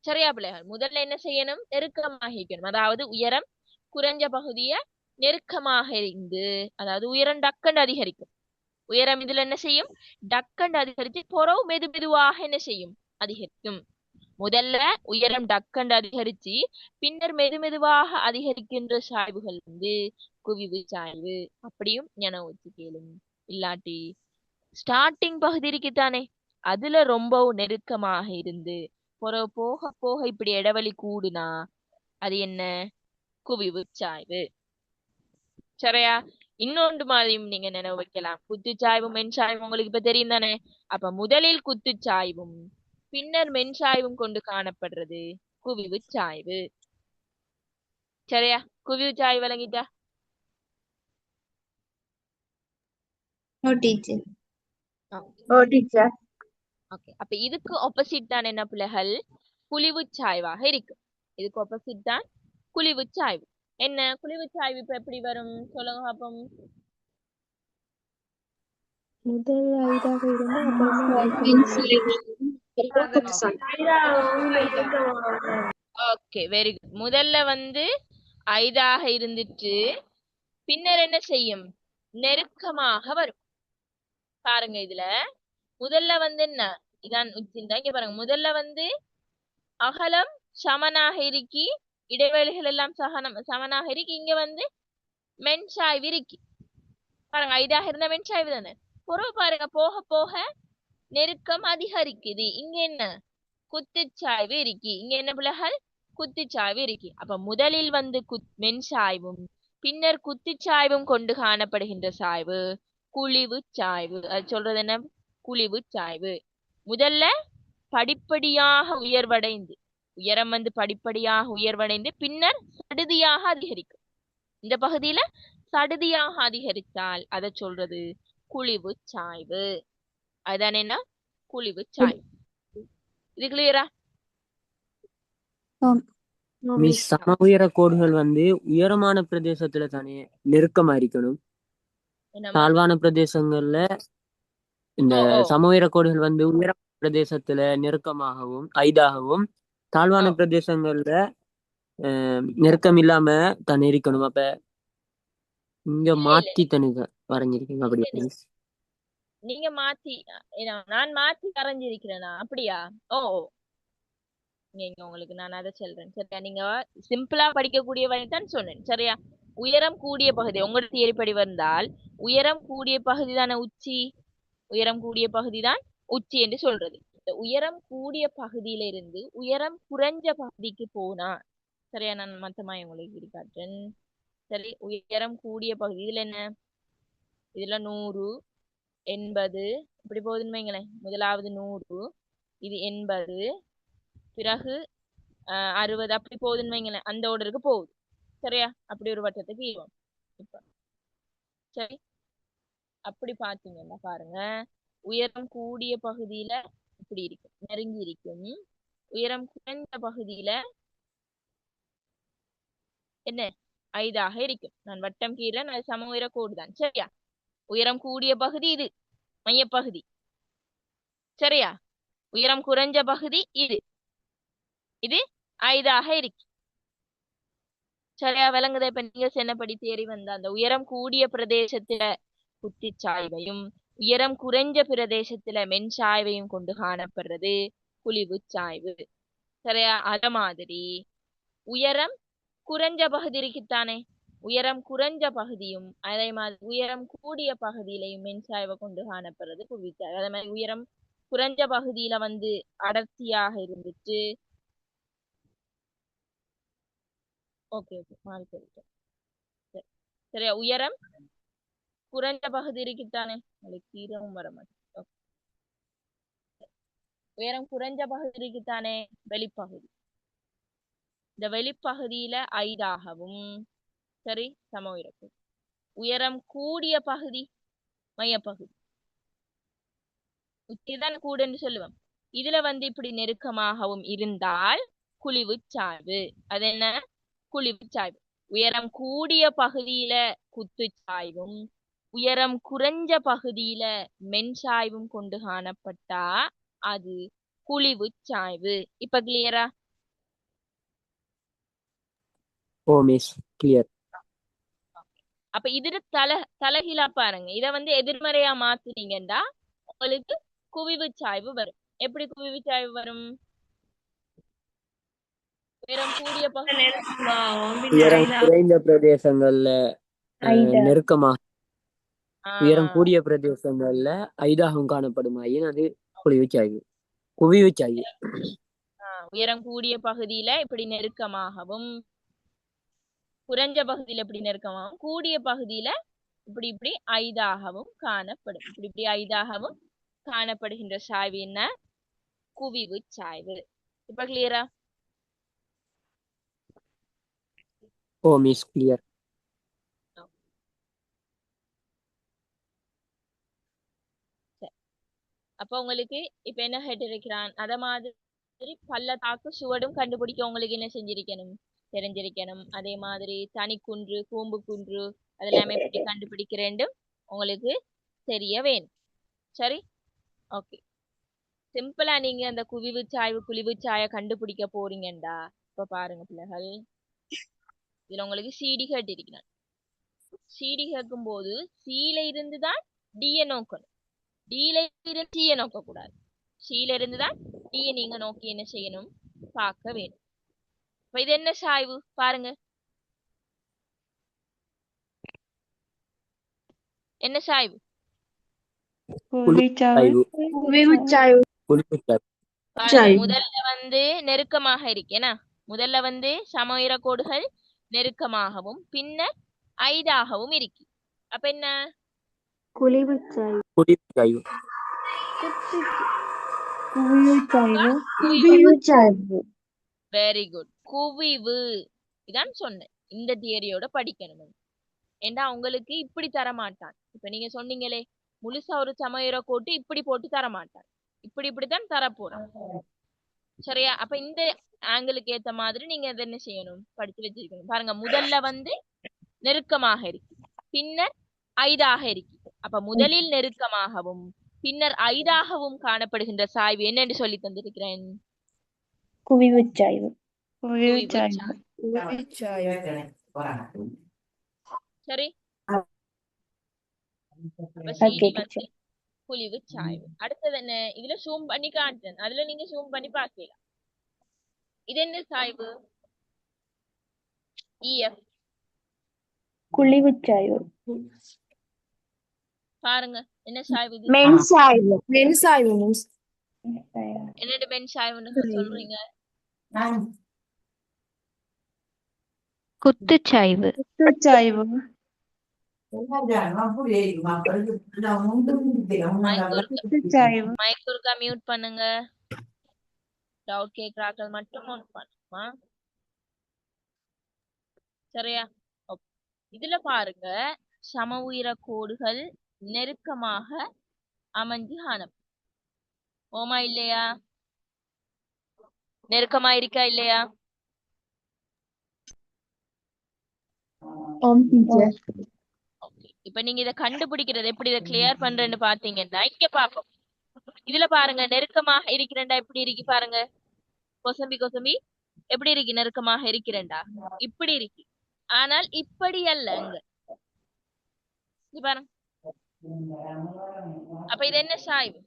சரியா பிள்ளைகள்? முதல்ல என்ன செய்யணும், நெருக்கமாக இருக்கணும். அதாவது உயரம் குறைஞ்ச பகுதிய நெருக்கமாக இருந்து, அதாவது உயரம் டக்கண்டு அதிகரிக்கும். உயரம் இதுல என்ன செய்யும், டக்கண்டு அதிகரிச்சு பொறவு மெதுவாக என்ன செய்யும், அதிகரிக்கும். முதல்ல உயரம் டக்கண்டு அதிகரிச்சு பின்னர் மெதுவாக அதிகரிக்கின்ற சாய்வுகள் வந்து குவிவு சாய்வு. அப்படியும் ஞான வச்சு கேளுங்க. இல்லாட்டி ஸ்டார்டிங் பகுதி இருக்குத்தானே, அதுல ரொம்ப நெருக்கமாக இருந்து பொறவு போக போக இப்படி இடைவெளி கூடுனா அது என்ன, குவிவு சாய்வு. சரியா? இன்னொன்று மாதிரியும் நீங்க நினைவு வைக்கலாம். குத்துச்சாய்வும் மென்சாய்வும் உங்களுக்கு இப்ப தெரியும் தானே. அப்ப முதலில் குத்துச்சாய்வும் பின்னர் மென்சாய்வும் கொண்டு காணப்படுறது குவிவு சாய்வு. சரியா? குவிவு சாய்வு விளங்கிட்டா? ஓகே. அப்ப இதுக்கு ஆப்போசிட் தான் என்ன பிள்ளைகள், குழிவு சாய்வாக இருக்கு. இதுக்கு ஆப்போசிட் தான் குழிவு சாய்வு. என்ன குழிவு சாய்வு இப்ப எப்படி வரும் சொல்லுங்க பாப்போம். முதல் ஐதாக இருந்து அப்புறமா ஓகே, வெரி குட். முதல்ல வந்து ஐதாக இருந்துட்டு பின்னர் என்ன செய்யும், நெருக்கமாக வரும். பாருங்க, இதுல முதல்ல வந்து என்ன, இதான் உச்சிந்தா. இங்க பாருங்க, முதல்ல வந்து அகலம் சமனாக இருக்கி, இடைவெளிகள் எல்லாம் சமனாக இருக்கு. இங்க வந்து மென்சாய்வு இருக்கு. பாருங்க, ஐதாக இருந்த மென்சாய்வு தானே. பொறவு பாருங்க, போக போக நெருக்கம் அதிகரிக்குது. இங்க என்ன, குத்துச்சாய்வு இருக்கு. இங்க என்ன பிள்ளைகள், குத்துச்சாய்வு இருக்கு. அப்ப முதலில் வந்து மென்சாய்வும் பின்னர் குத்துச்சாய்வும் கொண்டு காணப்படுகின்ற சாய்வு குழிவு சாய்வு. அது சொல்றது என்ன, குழிவு சாய்வு. முதல்ல படிப்படியாக உயர்வடைந்து, உயரம் வந்து படிப்படியாக உயர்வடைந்து பின்னர் சடுதியாக அதிகரிக்கும். இந்த பகுதியில சடுதியாக அதிகரித்தால் அதை சொல்றது குழிவு சாய்வு. அதுதான் என்ன, குழிவு சாய்வு. இது கிளியரா? சம உயர கோடுகள் வந்து உயரமான பிரதேசத்துல தானே நெருக்கமா இருக்கணும். தாழ்வான பிரதேசங்கள்ல இந்த சம உயர கோடுகள் வந்து உயர பிரதேசத்துல நெருக்கமாகவும் ஐதாகவும், தாழ்வான பிரதேசங்கள்ல நெருக்கம் இல்லாம தானே இருக்கணும். அப்ப இங்க மாத்தி தானே வரைஞ்சிருக்கீங்க. அப்படி நீங்க மாத்தி, நான் மாத்தி வரைஞ்சிருக்கிறேனா? அப்படியா? ஓ, நீங்க உங்களுக்கு நான் அதை சொல்றேன். சரியா? நீங்க சிம்பிளா படிக்கக்கூடிய வரை தான் சொன்னேன். சரியா? உயரம் கூடிய பகுதி உங்களோட தியரிப்படி வந்தால் உயரம் கூடிய பகுதி தானே உச்சி, உயரம் கூடிய பகுதி தான் உச்சி என்று சொல்றது. இந்த உயரம் கூடிய பகுதியிலிருந்து உயரம் குறைஞ்ச பகுதிக்கு போனா, சரியா? நான் மொத்தமா உங்களுக்கு காட்டுறேன். சரி, உயரம் கூடிய பகுதி இதுல என்ன, இதுல 100 80 இப்படி போகுதுன்னு வைங்களேன். முதலாவது 100, இது 80, பிறகு 60 அப்படி போகுதுன்னு வைங்களேன். அந்த ஆர்டருக்கு போகுது. சரியா? அப்படி ஒரு வட்டத்துக்கு ஈவம். இப்ப சரி, அப்படி பாத்தீங்கன்னா பாருங்க, உயரம் கூடிய பகுதியில இப்படி இருக்கும், நெருங்கி இருக்கும். உயரம் குறைந்த பகுதியில என்ன 5 இருக்கும். நான் வட்டம் கீறேன், அது சம உயர கோடு தான். சரியா? உயரம் கூடிய பகுதி இது மையப்பகுதி. சரியா? உயரம் குறைஞ்ச பகுதி இது 5 இருக்கு. சரியா? விளங்குதா? இப்ப நீங்க சென்னப்படி தேறி வந்த அந்த உயரம் கூடிய பிரதேசத்துல குத்திச்சாய்வையும் உயரம் குறைஞ்ச பிரதேசத்துல மென்சாய்வையும் கொண்டு காணப்படுறது குழிவு சாய்வு. சரியா? அத மாதிரி உயரம் குறைஞ்ச பகுதி இருக்குத்தானே, உயரம் குறைஞ்ச பகுதியும் அதே மாதிரி உயரம் கூடிய பகுதியிலையும் மென்சாய்வை கொண்டு காணப்படுறது குவிச்சாய்வு. அதே மாதிரி உயரம் குறைஞ்ச பகுதியில அடர்த்தியாக இருந்துச்சு. ஓகே ஓகே மாறி போயிட்டேன். சரியா? உயரம் குறைஞ்ச பகுதி இருக்குத்தானே, உங்களுக்கு தீரவும் வர மாட்டேன். உயரம் குறைஞ்ச பகுதி இருக்குத்தானே, வெளிப்பகுதி. இந்த வெளிப்பகுதியில 5 சரி சம உயரம். உயரம் கூடிய பகுதி மையப்பகுதி, இதுதான் கூடுன்னு சொல்லுவோம். இதுல இப்படி நெருக்கமாகவும் இருந்தால் குழிவு சாய்வு. அது என்ன? குழிவு சாய்வு. உயரம் கூடிய பகுதியில குத்து சாய்வும் உயரம் குறைஞ்ச பகுதியில மென்சாய்வும் கொண்டு காணப்பட்டா அது குழிவு சாய்வு. இப்ப கிளியரா? ஓ மிஸ், கிளியர். அப்ப இது தலைகீழா பாருங்க. இத எதிர்மறையா மாத்துனீங்கன்னா உங்களுக்கு குவிவு சாய்வு வரும். எப்படி குவிவு சாய்வு வரும்? உயரம் கூடிய பகுதி உயரம் குறைந்த பிரதேசங்கள்ல நெருக்கமா உயரம் கூடிய பிரதேசங்கள்ல 5 காணப்படுமாயின் அது குழிவுச்சாய்வு, குவிவுச்சாய்வு. உயரம் கூடிய பகுதியில இப்படி நெருக்கமாகவும் குறைஞ்ச பகுதியில இப்படி நெருக்கமாகவும் கூடிய பகுதியில இப்படி இப்படி 5 காணப்படும். இப்படி இப்படி 5 காணப்படுகின்ற சாய்வு என்ன? குவிவு சாய்வு. இப்ப கிளியரா? ஓ மிஸ், கிளியர். அப்ப உங்களுக்கு இப்ப என்ன ஹெட் இருக்கிறான், அத மாதிரி பள்ளத்தாக்கு சுவடும் கண்டுபிடிக்க உங்களுக்கு என்ன செஞ்சிருக்கணும்? தெரிஞ்சிருக்கணும். அதே மாதிரி தனிக்குன்று கூம்பு குன்று அதெல்லாமே எப்படி கண்டுபிடிக்கிறேன் உங்களுக்கு தெரிய வேணும். சரி, ஓகே. சிம்பிளா நீங்க அந்த குவிவு சாய்வு குழிவு சாய கண்டுபிடிக்க போறீங்கண்டா இப்ப பாருங்க பிள்ளைகள், இதுல உங்களுக்கு சிடி ஹெட் இருக்கிறான். சிடி கேட்கும் போது சில இருந்துதான் டிய நோக்கணும், டில இருந்து டீய நோக்க கூடாது. சில இருந்துதான் டீய நீங்க நோக்கி என்ன செய்யணும்? பார்க்க வேணும். இப்ப இது என்ன சாய்வு பாருங்க, என்ன சாய்வு? குழிவுச்சாய்வு. குவிவுச்சாய்வு. பாருங்க, முதல்ல நெருக்கமாக இருக்கேனா, முதல்ல சம உயர கோடுகள் நெருக்கமாகவும் பின்னர் 5 இருக்கு. அப்ப என்ன? குழிவுச்சாய்வு. குழிவுச்சாய்வு. குவிவுச்சாய்வு. Very good. குவிவு இதான் சொன்னேன். இந்த தியரியோட படிக்கணும். ஏண்டா உங்களுக்கு இப்படி தர மாட்டான். இப்ப நீங்க சொன்னீங்களே முழுசா ஒரு சம உயர கோட்டு இப்படி போட்டு தர மாட்டான், இப்படித்தான் தர போறான். சரியா? அப்ப இந்த ஆங்கிளுக்கு ஏத்த மாதிரி நீங்க எதை என்ன செய்யணும்? படிச்சு வச்சிருக்கணும். பாருங்க, முதல்ல நெருக்கமாக இருக்கு, பின்னர் 5 இருக்கு. அப்ப முதலில் நெருக்கமாகவும் பின்னர் 5 காணப்படுகின்ற சாய்வு என்னன்னு சொல்லி தந்திருக்கிறேன்? குவிவுச்சாய்வு. சரி, குழிவு சாய்வு. அடுத்தது என்ன? இதுல ஜூம் பண்ணி காட்டுறேன், அதுல நீங்க ஜூம் பண்ணி பார்க்கலாம். இது என்ன சாய்வு? EF. குழிவுச்சாய்வு. பாருங்க என்ன சாய்வு இது? மென்சாய்வு. மென்சாய்வு என்னோட பெண் சாய்வுன்னு சொல்றீங்க? குத்துச்சாய்வு. குத்துச்சாய்வு. குத்துச்சாய்வு. மைக் ஒருக்கா மியூட் பண்ணுங்க. டவுட் கேக்குறாக்கள் மட்டும் நோட் பண்ணுமா? சரியா? Okay. இதுல பாருங்க சம உயர கோடுகள் நெருக்கமாக அமைஞ்சு காணப்படும். ஓமா இல்லையா? நெருக்கமா இருக்கா இல்லையா? ஓம் டீச்சர். ஓகே, இப்ப நீங்க இதை கண்டுபிடிக்கிறது எப்படி, இதை கிளியர் பண்றேன்னு பாத்தீங்கன்னா இங்க பாப்போம். இதுல பாருங்க நெருக்கமாக இருக்கிறேன்டா எப்படி இருக்கு பாருங்க. கொசம்பி எப்படி இருக்கு? நெருக்கமாக இருக்கிறேன்டா இப்படி இருக்கு. ஆனால் இப்படி அல்ல அங்க. இது பாருங்க. அப்ப இது என்ன சாய்வு?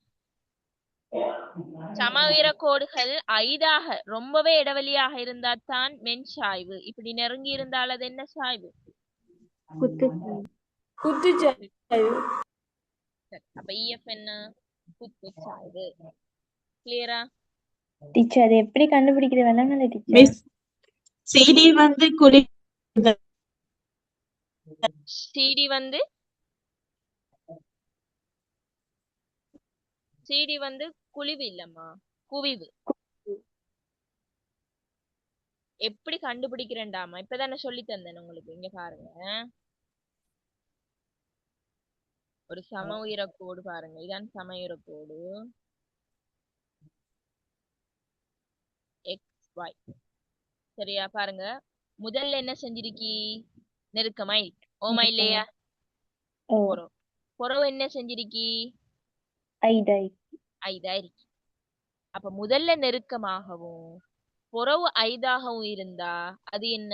சம உயர கோடுகள் ஐதாக ரொம்பவே இடைவெளியாக இருந்தா தான் மென் சாய்வு. இப்படி நெருங்கி இருந்தால் அது என்ன சாய்வு? குத்துச்சாய்வு. அப்ப EF என்ன? குத்துச்சாய்வு. கிளியரா? டீச்சர் அது எப்படி கண்டுபிடிக்கிறது வேணாங்களே டீச்சர். மிஸ் சிடி வந்து குழி சிடி வந்து குழிவு இல்லம்மா, குவிவு. எப்படி கண்டுபிடிக்கிறேன்டாமா இப்பதானே சொல்லி தந்தேன் உங்களுக்கு. இங்க பாருங்க, ஒரு சம உயர கோடு பாருங்க. இதான் சம உயர கோடு XY. சரியா? பாருங்க முதல்ல என்ன செஞ்சிருக்கி? நெருக்கமா இருக்கு. ஓமா இல்லையா? புறவு என்ன செஞ்சிருக்கி? ஐதா இருக்கு. அப்ப முதல்ல நெருக்கமாகவும் புறவு ஐதாகவும் இருந்தா அது என்ன?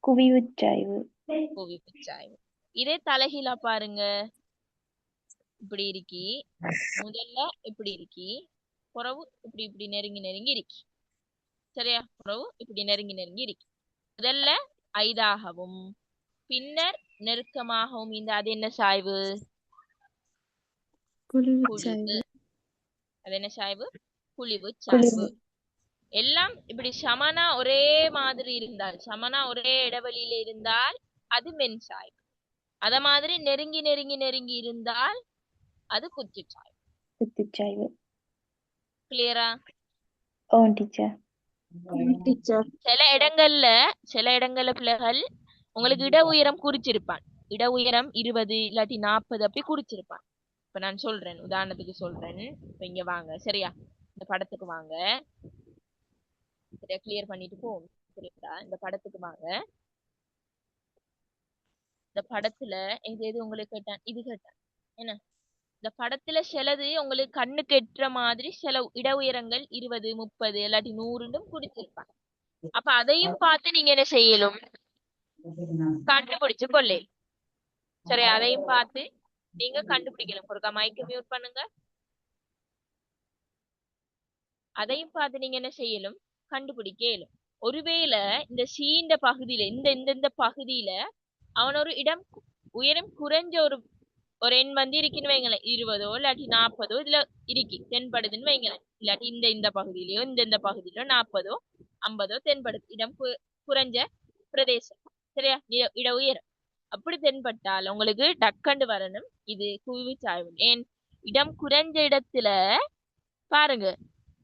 குவிவுச்சாய்வு. குவிவுச்சாய்வு. இதே தலைகீழா பாருங்க. இப்படி இருக்கி, முதல்ல இப்படி இருக்கி, புறவு இப்படி இப்படி நெருங்கி நெருங்கி இருக்கி. சரியா? புறவு இப்படி நெருங்கி நெருங்கி இருக்கி. முதல்ல ஐதாகவும் பின்னர் நெருக்கமாகவும் இந்த அது என்ன சாய்வு? குழிவு. அது என்ன சாய்வு? குழிவு சாய்வு. எல்லாம் இப்படி சமனா ஒரே மாதிரி இருந்தால், சமனா ஒரே இடைவெளியில இருந்தால் அது மென் சாய்வு. அத மாதிரி நெருங்கி நெருங்கி நெருங்கி இருந்தால் அது குத்துச்சாய்வு. கிளியரா? ஓ டீச்சர். சில இடங்கள்ல பிள்ளைகள் உங்களுக்கு இட உயரம் குறிச்சிருப்பான். இட உயரம் 20 இல்லாட்டி 40 அப்படி குறிச்சிருப்பான். இப்ப நான் சொல்றேன், உதாரணத்துக்கு சொல்றேன். இப்ப இங்க வாங்க. சரியா? இந்த படத்துக்கு வாங்க. சரியா? கிளியர் பண்ணிட்டு போவோம். சரியா? இந்த படத்துக்கு வாங்க. இந்த படத்துல எது உங்களுக்கு கேட்டான்? இது கேட்டான். என்ன? இந்த படத்துல சிலது உங்களுக்கு கண்ணுக்கு எட்டுற மாதிரி சில இட உயரங்கள் 20, 30 இல்லாட்டி 100 குறிச்சிருப்பாங்க. அப்ப அதையும் பார்த்து நீங்க என்ன செய்யலும்? கண்டுபிடிச்சு கொள்ளே. சரி, அதையும் பார்த்து நீங்க கண்டுபிடிக்கணும். ஒருக்கா மைக்க மியூட் பண்ணுங்க. அதையும் பார்த்து நீங்க என்ன செய்யலும்? கண்டுபிடிக்க இயலும். ஒருவேளை இந்த சீண்ட பகுதியில இந்த பகுதியில அவன் ஒரு இடம் உயரம் குறைஞ்ச ஒரு எண் வந்து இருக்குன்னு வைங்களேன். 20 இல்லாட்டி 40 இதுல இருக்கு தென்படுதுன்னு வைங்களேன். இல்லாட்டி இந்த பகுதியிலயோ இந்த பகுதியிலோ 40 50 தென்படுது. இடம் குறைஞ்ச பிரதேசம். சரியா? இட உயரம் அப்படி தென்பட்டால் உங்களுக்கு டக்கண்டு வரணும். இது குவிவு சாய்வு. ஏன்? இடம் குறைஞ்ச இடத்துல பாருங்க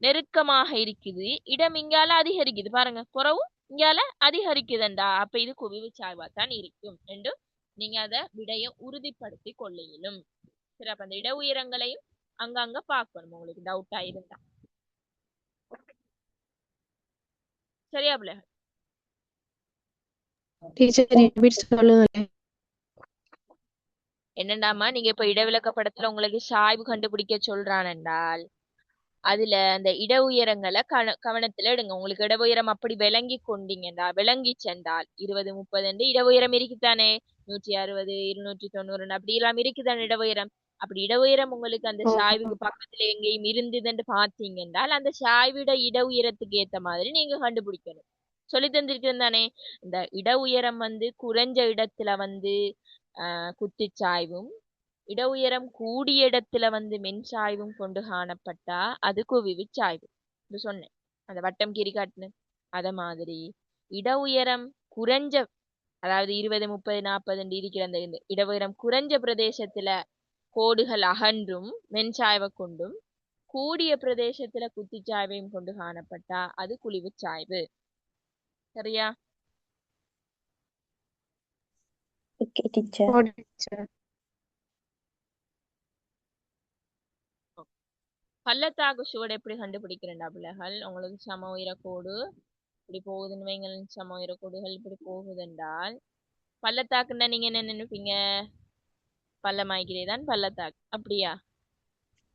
நெருக்கமாக இருக்குது, இடம் இங்கால அதிகரிக்குது. பாருங்க குறவும் இங்கால அதிகரிக்குதுண்டா. அப்ப இது குவிவு சாய்வா தான் இருக்கும் என்று நீங்க அத விடைய உறுதிப்படுத்தி கொள்ளையிலும். சரி, அப்ப அந்த இட உயரங்களையும் அங்கங்க பார்க்கணும் உங்களுக்கு டவுட்டா இருந்தா. சரியா பிள்ளை? என்னண்டாமா நீங்க இப்ப இடவிலக்க படத்துல உங்களுக்கு சாய்வு கண்டுபிடிக்க சொல்றான் என்றால் அதுல அந்த இட உயரங்களை கவனத்துல எடுங்க. உங்களுக்கு இட உயரம் அப்படி விளங்கி கொண்டீங்கடா, விளங்கி சென்றால் 20, 30 இட உயரம் இருக்குதானே. 160, 290 அப்படி எல்லாம் இருக்குதானே இட உயரம். அப்படி இட உயரம் உங்களுக்கு அந்த சாய்வுக்கு பக்கத்துல எங்கேயும் இருந்ததுன்னு பாத்தீங்க என்றால் அந்த சாய்விட இட உயரத்துக்கு ஏத்த மாதிரி நீங்க கண்டுபிடிக்கணும். சொல்லி தந்திருக்கிறேன் தானே. இந்த இட உயரம் வந்து குறைஞ்ச இடத்துல வந்து குத்துச்சாய்வும், இட உயரம் கூடிய இடத்துல வந்து மென்சாய்வும் கொண்டு காணப்பட்டா அது குவிவு சாய்வு. இது சொன்னேன், அந்த வட்டம் கீறி காட்டினேன். அத மாதிரி இட உயரம் குறைஞ்ச, அதாவது 20, 30, 40 இருக்கிற அந்த இட உயரம் குறைஞ்ச பிரதேசத்துல கோடுகள் அகன்றும் மென்சாய்வை கொண்டும், கூடிய பிரதேசத்துல குத்திச்சாய்வையும் கொண்டு காணப்பட்டா அது குழிவு சாய்வு. சரியா? Okay teacher. பள்ளத்தாக்கு சுவடு எப்படி கண்டுபிடிக்கிறேன்டா பிள்ளைகள்? உங்களுக்கு சம உயர கோடு இப்படி போகுதுன்னு வைங்களேன், சம உயர கோடுகள் இப்படி போகுதுன்றால் பள்ளத்தாக்குன்னா நீங்க என்ன நினைப்பீங்க? பள்ளமாய்க்கிறேதான் பள்ளத்தாக்கு, அப்படியா?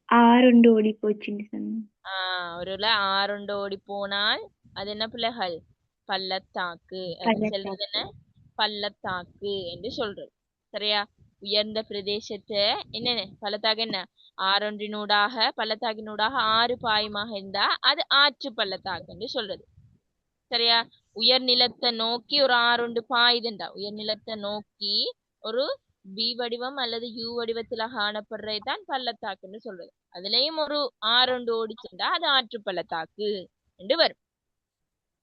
ஆறுண்டு ஓடி போச்சுன்னு சொன்னேன். ஒருல ஆறுண்டு ஓடி போனால் அது என்ன பிள்ளைகள்? பள்ளத்தாக்கு. அது சொல்றது என்ன? பள்ளத்தாக்கு என்று சொல்றது. சரியா? உயர்ந்த பிரதேசத்தை என்ன பள்ளத்தாக்கு, என்ன ஆறொன்றினூடாக பள்ளத்தாக்கினூடாக 6 பாயமாக இருந்தா அது ஆற்று பள்ளத்தாக்கு என்று சொல்றது. சரியா? உயர் நிலத்தை நோக்கி ஒரு ஆறுண்டு பாயுதுண்டா, உயர் நிலத்தை நோக்கி ஒரு பி வடிவம் அல்லது யூ வடிவத்துல காணப்படுறதுதான் பள்ளத்தாக்குன்னு சொல்றது. அதுலயும் ஒரு ஆறுண்டு ஓடிச்சுண்டா அது ஆற்று பள்ளத்தாக்கு என்று வரும்.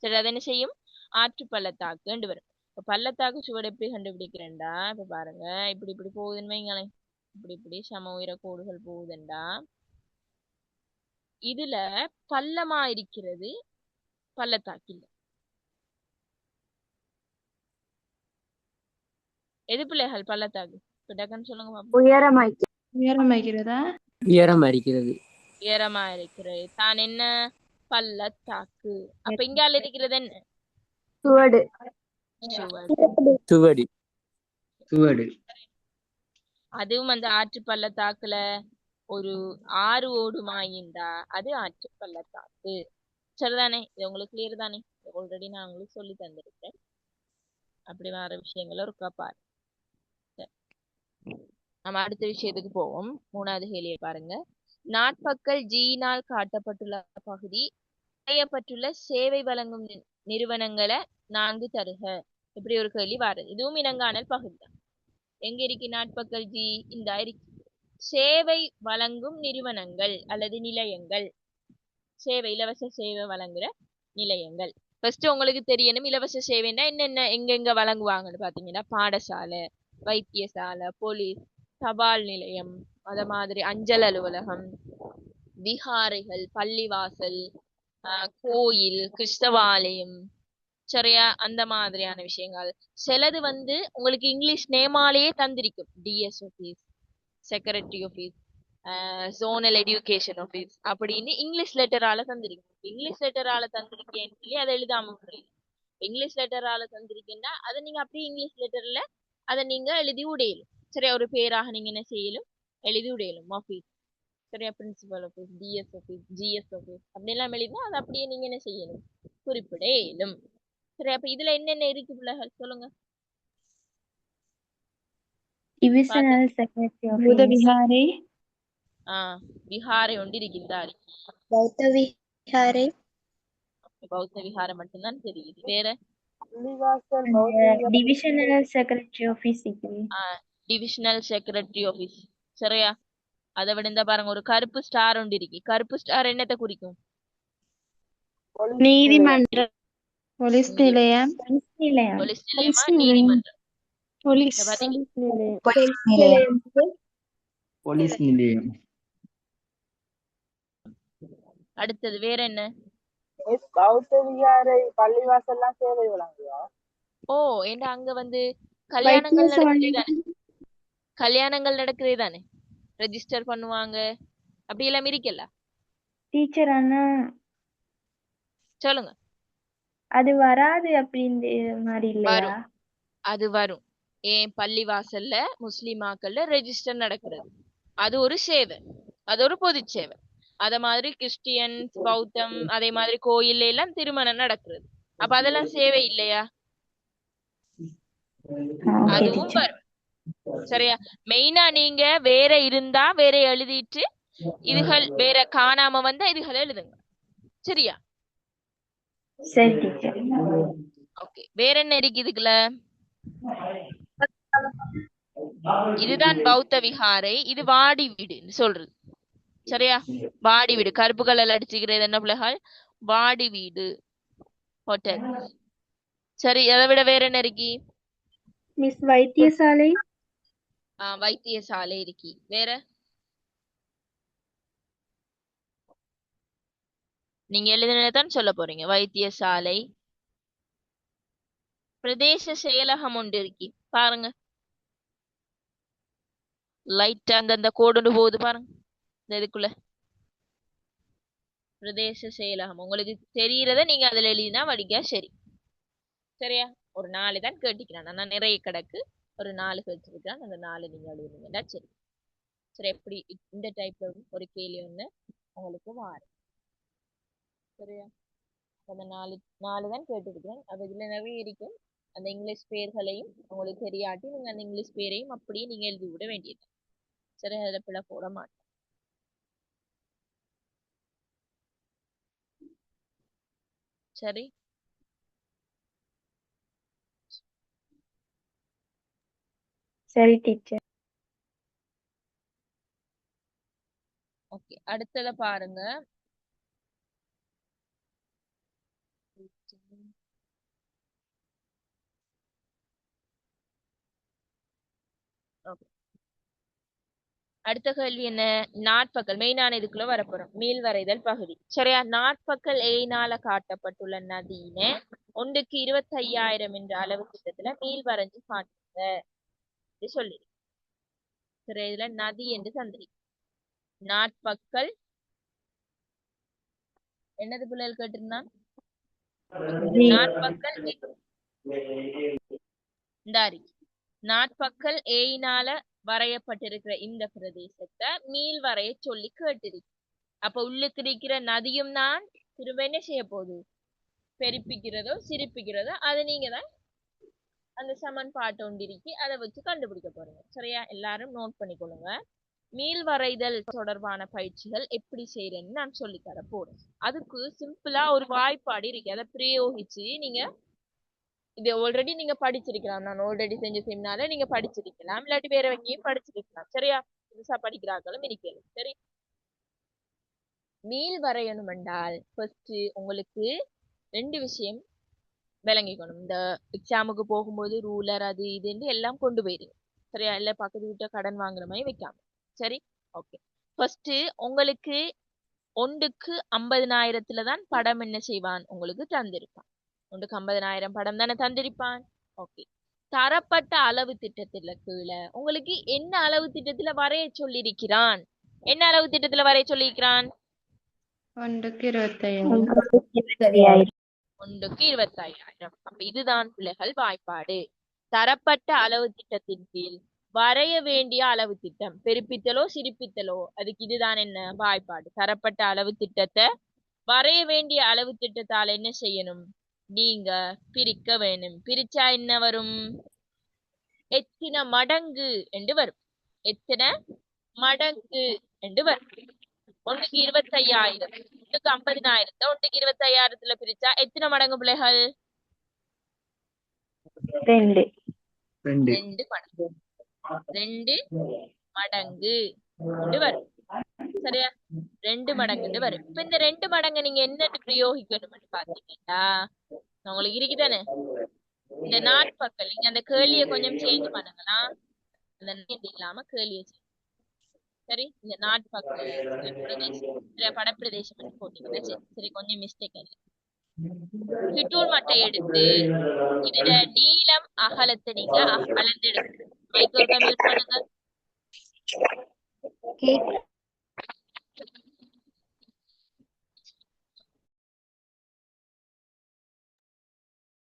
சரி, அது என்ன செய்யும்? ஆற்று பள்ளத்தாக்கு என்று வரும். இப்ப பள்ளத்தாக்கு சுவடு எப்படி கண்டுபிடிக்கிறேன்டா, இப்ப பாருங்க, இப்படி இப்படி போகுதுன்னு வைங்களேன், இப்படி இப்படி சம உயர கோடுகள் போகுதுண்டா, இதுல பள்ளமா இருக்கிறது பள்ளத்தாக்கு இல்ல. எது பிள்ளைகள் பள்ளத்தாக்கு? டக்குன்னு சொல்லுங்க பாப்போம். உயரமாய்க்கிறதா? உயரமா இருக்கிறது. உயரமா இருக்கிறது தான் என்ன? பள்ளத்தாக்கு. அப்ப இங்கால இருக்கிறது என்ன? சுவடு. சுவடு. சுவடு. அதுவும் அந்த ஆற்று பள்ளத்தாக்குல ஒரு ஆறு ஓடுமாயிண்டா அது ஆற்று பள்ளத்தாக்கு. சரிதானே? இது உங்களுக்கு கிளியர் தானே? ஆல்ரெடி நான் உங்களுக்கு சொல்லி தந்திருக்கேன். அப்படி வர விஷயங்களும் இருக்கா பாரு. நம்ம அடுத்த விஷயத்துக்கு போவோம். 3வது கேள்வியை பாருங்க. நாட்பக்கல் ஜியினால் காட்டப்பட்டுள்ள பகுதி செய்யப்பட்டுள்ள சேவை வழங்கும் நிறுவனங்களை 4 தருக. இப்படி ஒரு கேள்வி வருது. இதுவும் இனங்காணல் பகுதி தான். எங்க இருக்கு நாட்பக்கல் ஜி? இந்த இருக்கு. சேவை வழங்கும் நிறுவனங்கள் அல்லது நிலையங்கள், சேவை இலவச சேவை வழங்குற நிலையங்கள். ஃபர்ஸ்ட் உங்களுக்கு தெரியணும் இலவச சேவைன்னா என்னென்ன எங்கெங்க வழங்குவாங்கன்னு பாத்தீங்கன்னா, பாடசாலை, வைத்தியசாலை, போலீஸ், தபால் நிலையம், அத மாதிரி அஞ்சல் அலுவலகம், விஹாரைகள், பள்ளிவாசல், கோயில், கிறிஸ்தவாலயம். சரியா? அந்த மாதிரியான விஷயங்கள். சிலது வந்து உங்களுக்கு இங்கிலீஷ் நேமாலேயே தந்திருக்கும். DS office, secretary office, zonal education office அப்படின்னு இங்கிலீஷ் லெட்டரால தந்திருக்கும். இங்கிலீஷ் லெட்டரால தந்திருக்கேன்னு சொல்லி அதை எழுதாம முடியும். இங்கிலீஷ் லெட்டரால தந்திருக்கேன்னா அதை நீங்க அப்படியே இங்கிலீஷ் லெட்டர்ல அதை நீங்க எழுதி உடையலும். சரியா? ஒரு பேராக நீங்க என்ன செய்யலும்? எழுதி உடையலும். ஆஃபீஸ், சரியா? Principal office, DS office, GS office அப்படியெல்லாம் எழுதினா அதை அப்படியே நீங்க என்ன செய்யணும்? குறிப்பிடையிலும். சரி, அப்ப இதுல என்னென்ன இருக்கு பிள்ளைகள் சொல்லுங்க. டிவிஷனல் செக்ரட்டரி புத ஆஃபீஸ், விஹாரை, விஹாரை ஒன்று இருக்கின்றார். பௌத்த விஹாரை, பௌத்த விஹாரம் மட்டும்தான் தெரியுது. வேற? டிவிஷனல் செக்ரட்டரி ஆஃபீஸ் இருக்கு. Divisional secretary office. சரியா? அதை விட இந்த பாருங்க, ஒரு கருப்பு ஸ்டார் ஒன்று இருக்கு. கருப்பு ஸ்டார் என்னத்தை குறிக்கும்? நீதிமன்றம், போலீஸ் நிலையம், நிலையம், போலீஸ் நிலையமா நீதிமன்றம்? போலீஸ் இத பாத்தீங்க? போலீஸ் நிலையம். அடுத்தது வேற என்ன? பௌத்த விஹாரை பள்ளிவாசல்லாம் சேவை வழங்குவா. ஓ, ஏன்னா அங்க வந்து கல்யாணங்கள் நடக்குது, கல்யாணங்கள் நடக்குதே தானே, ரெஜிஸ்டர் பண்ணுவாங்க, அப்படி எல்லாம் இருக்கல. டீச்சர் ஆனா சொல்லுங்க. அது வராது அப்படின்ற மாதிரி இல்லையா? வரும், அது வரும். ஏன்? பள்ளிவாசல்ல முஸ்லிமாக்கள்ல ரெஜிஸ்டர் நடக்கிறது அது ஒரு சேவை, அது ஒரு பொது சேவை. அத மாதிரி கிறிஸ்டியன்ஸ், பௌத்தம், அதே மாதிரி கோயில்ல எல்லாம் திருமணம் நடக்கிறது. அப்ப அதெல்லாம் சேவை இல்லையா? அதுவும் வரும். சரியா? மெயினா நீங்க வேற இருந்தா வேற எழுதிட்டு இதுகள் வேற காணாம வந்தா இதுகளை எழுதுங்க. சரியா? சரி டீச்சர். ஓகே, வேற என்ன இருக்கு இதுக்குள்ள? இதுதான் பௌத்த விஹாரை. இது வாடி வீடுன்னு சொல்றது. சரியா? வாடி வீடு கருப்பு கலர்ல அடிச்சுக்கிறது என்ன பிள்ளைகள்? வாடி வீடு ஹோட்டல். சரி, அதை விட வேற என்ன இருக்கி? மிஸ் வைத்தியசாலை. வைத்தியசாலை இருக்கி. வேற நீங்க எழுதினதான் சொல்ல போறீங்க. வைத்தியசாலை. பிரதேச செயலகம் ஒன்று இருக்கி பாருங்க. லைட் அந்த கோடு போகுது பாருங்க இந்த இதுக்குள்ள. பிரதேச செயலகம் உங்களுக்கு தெரியறத நீங்க அதுல எழுதினா வடிக்கா சரி. சரியா? ஒரு 4 தான் கேட்டிக்கிறான். நான் நிறைய கிடக்கு ஒரு 4 கேட்டிருக்கேன். அந்த 4 நீங்க எழுதுனீங்கன்னா சரி. சரி, எப்படி இந்த டைப்ல ஒரு கேள்வி ஒண்ணு உங்களுக்கு மாறும். சரியா? அந்த 4 தான் கேட்டிருக்கேன். அது இதுல நிறைய இருக்கும். அந்த இங்கிலீஷ் பேர்களையும் உங்களுக்கு தெரியாட்டி நீங்க அந்த இங்கிலீஷ் பேரையும் அப்படியே நீங்க எழுதி விட வேண்டியது. சரி, அதில் பிள்ளை போட மாட்டேன். சரி, சரி டீச்சர். ஓகே. அடுத்தத பாருங்க. அடுத்த கேள்வி என்ன? நாட்பகல். மெயினான இதுக்குள்ள வரப்போறோம். மீள் வரைதல் பகுதி. சரியா? நாட்பகல் ஏயினால காட்டப்பட்டுள்ள நதியினை 1க்கு 25,000 என்ற அளவு திட்டத்துல மீள் வரைஞ்சு காட்டுங்க சொல்லி. சரி, இதுல நதி என்று தந்திரி. நாட்பகல் என்னது பிள்ளைகள் கேட்டிருந்தான்? நாட்பகல் இந்தாரி. நாட்பகல் ஏயினால வரையப்பட்டிருக்கிற இந்த பிரதேசத்தை மீள் வரைய சொல்லி கேட்டிருக்கு. அப்ப உள்ளுக்கு இருக்கிற நதியும் தான் திரும்ப என்ன செய்ய போகுது? பெருப்பிக்கிறதோ சிரிப்பிக்கிறதோ அது நீங்க தான் அந்த சமன்பாட்டு ஒன்றிருக்கு அதை வச்சு கண்டுபிடிக்க போறீங்க. சரியா? எல்லாரும் நோட் பண்ணிக்கொள்ளுங்க. மீள் வரைதல் தொடர்பான பயிற்சிகள் எப்படி செய்யறேன்னு நான் சொல்லி தர போறேன். அதுக்கு சிம்பிளா ஒரு வாய்ப்பாடு இருக்கு. அதை பிரயோகிச்சு நீங்க இது ஆல்ரெடி நீங்க படிச்சிருக்கலாம். நான் ஆல்ரெடி செஞ்ச செமினால நீங்க படிச்சிருக்கலாம். இல்லாட்டி வேற எங்கேயும் படிச்சிருக்கலாம். சரியா? புதுசா படிக்கிறார்களும் இருக்கிறது. சரி, மீள் வரையணும் என்றால் ஃபர்ஸ்ட் உங்களுக்கு 2 விஷயம் விளங்கிக்கணும். இந்த எக்ஸாமுக்கு போகும்போது ரூலர் அது இதுன்னு எல்லாம் கொண்டு போயிருங்க. சரியா? இல்ல பக்கத்து வீட்டை கடன் வாங்குற மாதிரி வைக்காம. சரி, ஓகே. ஃபர்ஸ்ட் உங்களுக்கு 1க்கு 50,000 தான் படம் என்ன செய்வான்? உங்களுக்கு தந்திருப்பான். 1க்கு 50,000 படம் தானே தந்திருப்பான். ஓகே. தரப்பட்ட அளவு திட்டத்துல கீழே உங்களுக்கு என்ன அளவு திட்டத்துல வரைய சொல்லியிருக்கிறான்? என்ன அளவு திட்டத்துல வரைய சொல்லியிருக்கிறான்? 1க்கு 25,000. 1க்கு 25,000. அப்ப இதுதான் பிள்ளைகள் வாய்ப்பாடு. தரப்பட்ட அளவு திட்டத்தின் கீழ் வரைய வேண்டிய அளவு திட்டம். பெருப்பித்தலோ சிரிப்பித்தலோ அதுக்கு இதுதான் என்ன வாய்ப்பாடு. தரப்பட்ட அளவு திட்டத்தை வரைய வேண்டிய அளவு திட்டத்தால் என்ன செய்யணும்? நீங்க பிரிக்க வேணும். பிரிச்சா என்ன வரும்? எத்தனை மடங்கு என்று வரும். எத்தனை மடங்கு என்று வரும். 1க்கு 25,000 1க்கு 50,000 1க்கு 25,000 பிரிச்சா எத்தனை மடங்கு பிள்ளைகள்? 2. 2 மடங்கு. 2 மடங்கு என்று வரும். சரியா? 2 மடங்குன்னு வரும். இப்ப இந்த 2 மடங்கு நீங்க என்னன்னு பிரயோகிக்கணும்னு பாத்தீங்கன்னா உங்களுக்கு இருக்குதானே இந்த நாட்பகல். நீங்க அந்த கேள்வியை கொஞ்சம் சேஞ்ச் பண்ணுங்களா. அந்த நீட் இல்லாம கேள்வியை சரி. இந்த நாட்பகல் படப்பிரதேசம் போட்டீங்கன்னா சரி கொஞ்சம் மிஸ்டேக் இல்லை. சிட்டூர் மட்டை எடுத்து இதோட நீளம் அகலத்தை நீங்க அளந்து எடுக்கணும். மைக் ஒருக்கா மியூட் பண்ணுங்க.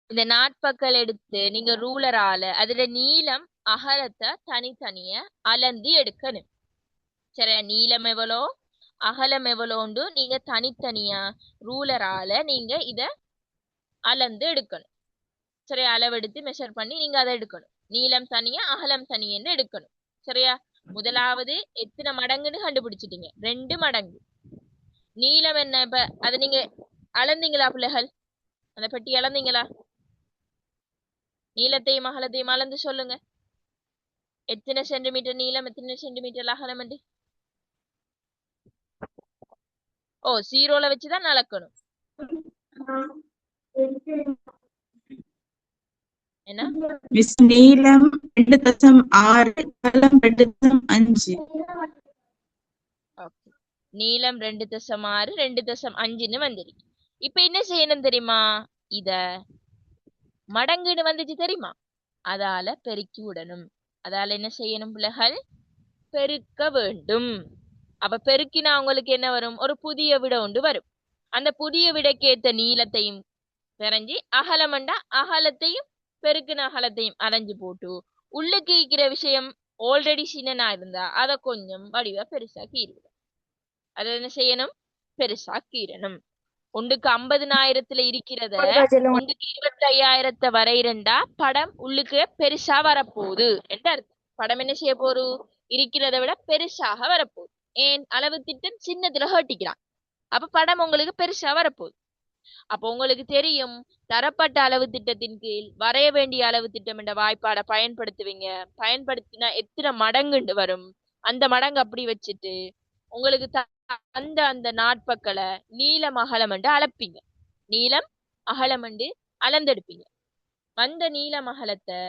இந்த நாட்பகல் எடுத்து நீங்க ரூலரால அதுல நீளம் அகலத்தை தனித்தனிய அளந்து எடுக்கணும். சரி, நீளம் எவ்வளோ அகலம் எவ்வளோண்டு நீங்க தனித்தனியா ரூலரால நீங்க இத அளந்து எடுக்கணும். சரி, அளவெடுத்து மெஷர் பண்ணி நீங்க அதை எடுக்கணும். நீளம் தனியா அகலம் தனியன்னு எடுக்கணும். சரியா? முதலாவது எத்தனை மடங்குன்னு கண்டுபிடிச்சிட்டீங்க? 2 மடங்கு. நீளம் என்ன? இப்ப அதை நீங்க அளந்தீங்களா பிள்ளைகள்? அந்த பெட்டி அளந்தீங்களா? நீளத்தையும் அகலத்தையும் அளந்து சொல்லுங்க. எத்தனை சென்டிமீட்டர் நீளம், எத்தனை சென்டிமீட்டர் அகலம் என்று. ஓ, 0ல வச்சுதான் அளக்கணும். என்ன? மிஸ் நீளம் 2.6 அகலம் 2.5. ஓகே, நீளம் 2.6 2.5ன்னு வந்துருக்கு. இப்ப என்ன செய்யணும் தெரியுமா? இத மடங்குன்னு வந்துச்சு தெரியுமா? அதால பெருக்கி விடணும். அதால என்ன செய்யணும் பிள்ளைகள்? பெருக்க வேண்டும். அப்ப பெருக்கினா உங்களுக்கு என்ன வரும்? ஒரு புதிய விட ஒன்று வரும். அந்த புதிய விடைக்கேத்த நீளத்தையும் வரைஞ்சி அகலமண்டா அகலத்தையும் பெருக்கின அகலத்தையும் அரைஞ்சு போட்டு உள்ளுக்கு இருக்கிற விஷயம் ஆல்ரெடி சின்னனா இருந்தா அதை கொஞ்சம் வடிவா பெருசாக்கீருங்க. அதை என்ன செய்யணும்? பெருசாக்கீரணும். ஒன்றுக்கு 50,000 இருக்கிறத ஒன்றுக்கு 25,000 வரையிறண்டா படம் உள்ளுக்கு பெருசா வரப்போகுது என்று அர்த்தம். படம் என்ன செய்ய போறு? இருக்கிறத விட பெருசாக வரப்போகுது. ஏன்? அளவு திட்டம் சின்னத்துல ஹேட்டிக்கிறான். அப்ப படம் உங்களுக்கு பெருசா வரப்போகுது. அப்ப உங்களுக்கு தெரியும், தரப்பட்ட அளவு திட்டத்தின் கீழ் வரைய வேண்டிய அளவு திட்டம் என்ற வாய்ப்பாடை பயன்படுத்துவீங்க. பயன்படுத்தினா எத்தனை மடங்குண்டு வரும், அந்த மடங்கு அப்படி வச்சுட்டு உங்களுக்கு அந்த அந்த நாட்பக்களை நீளம் அகலம் என்று அளப்பீங்க. நீளம் அகலம் என்று அளந்தெடுப்பீங்க. வந்த நீளம் அகலத்தை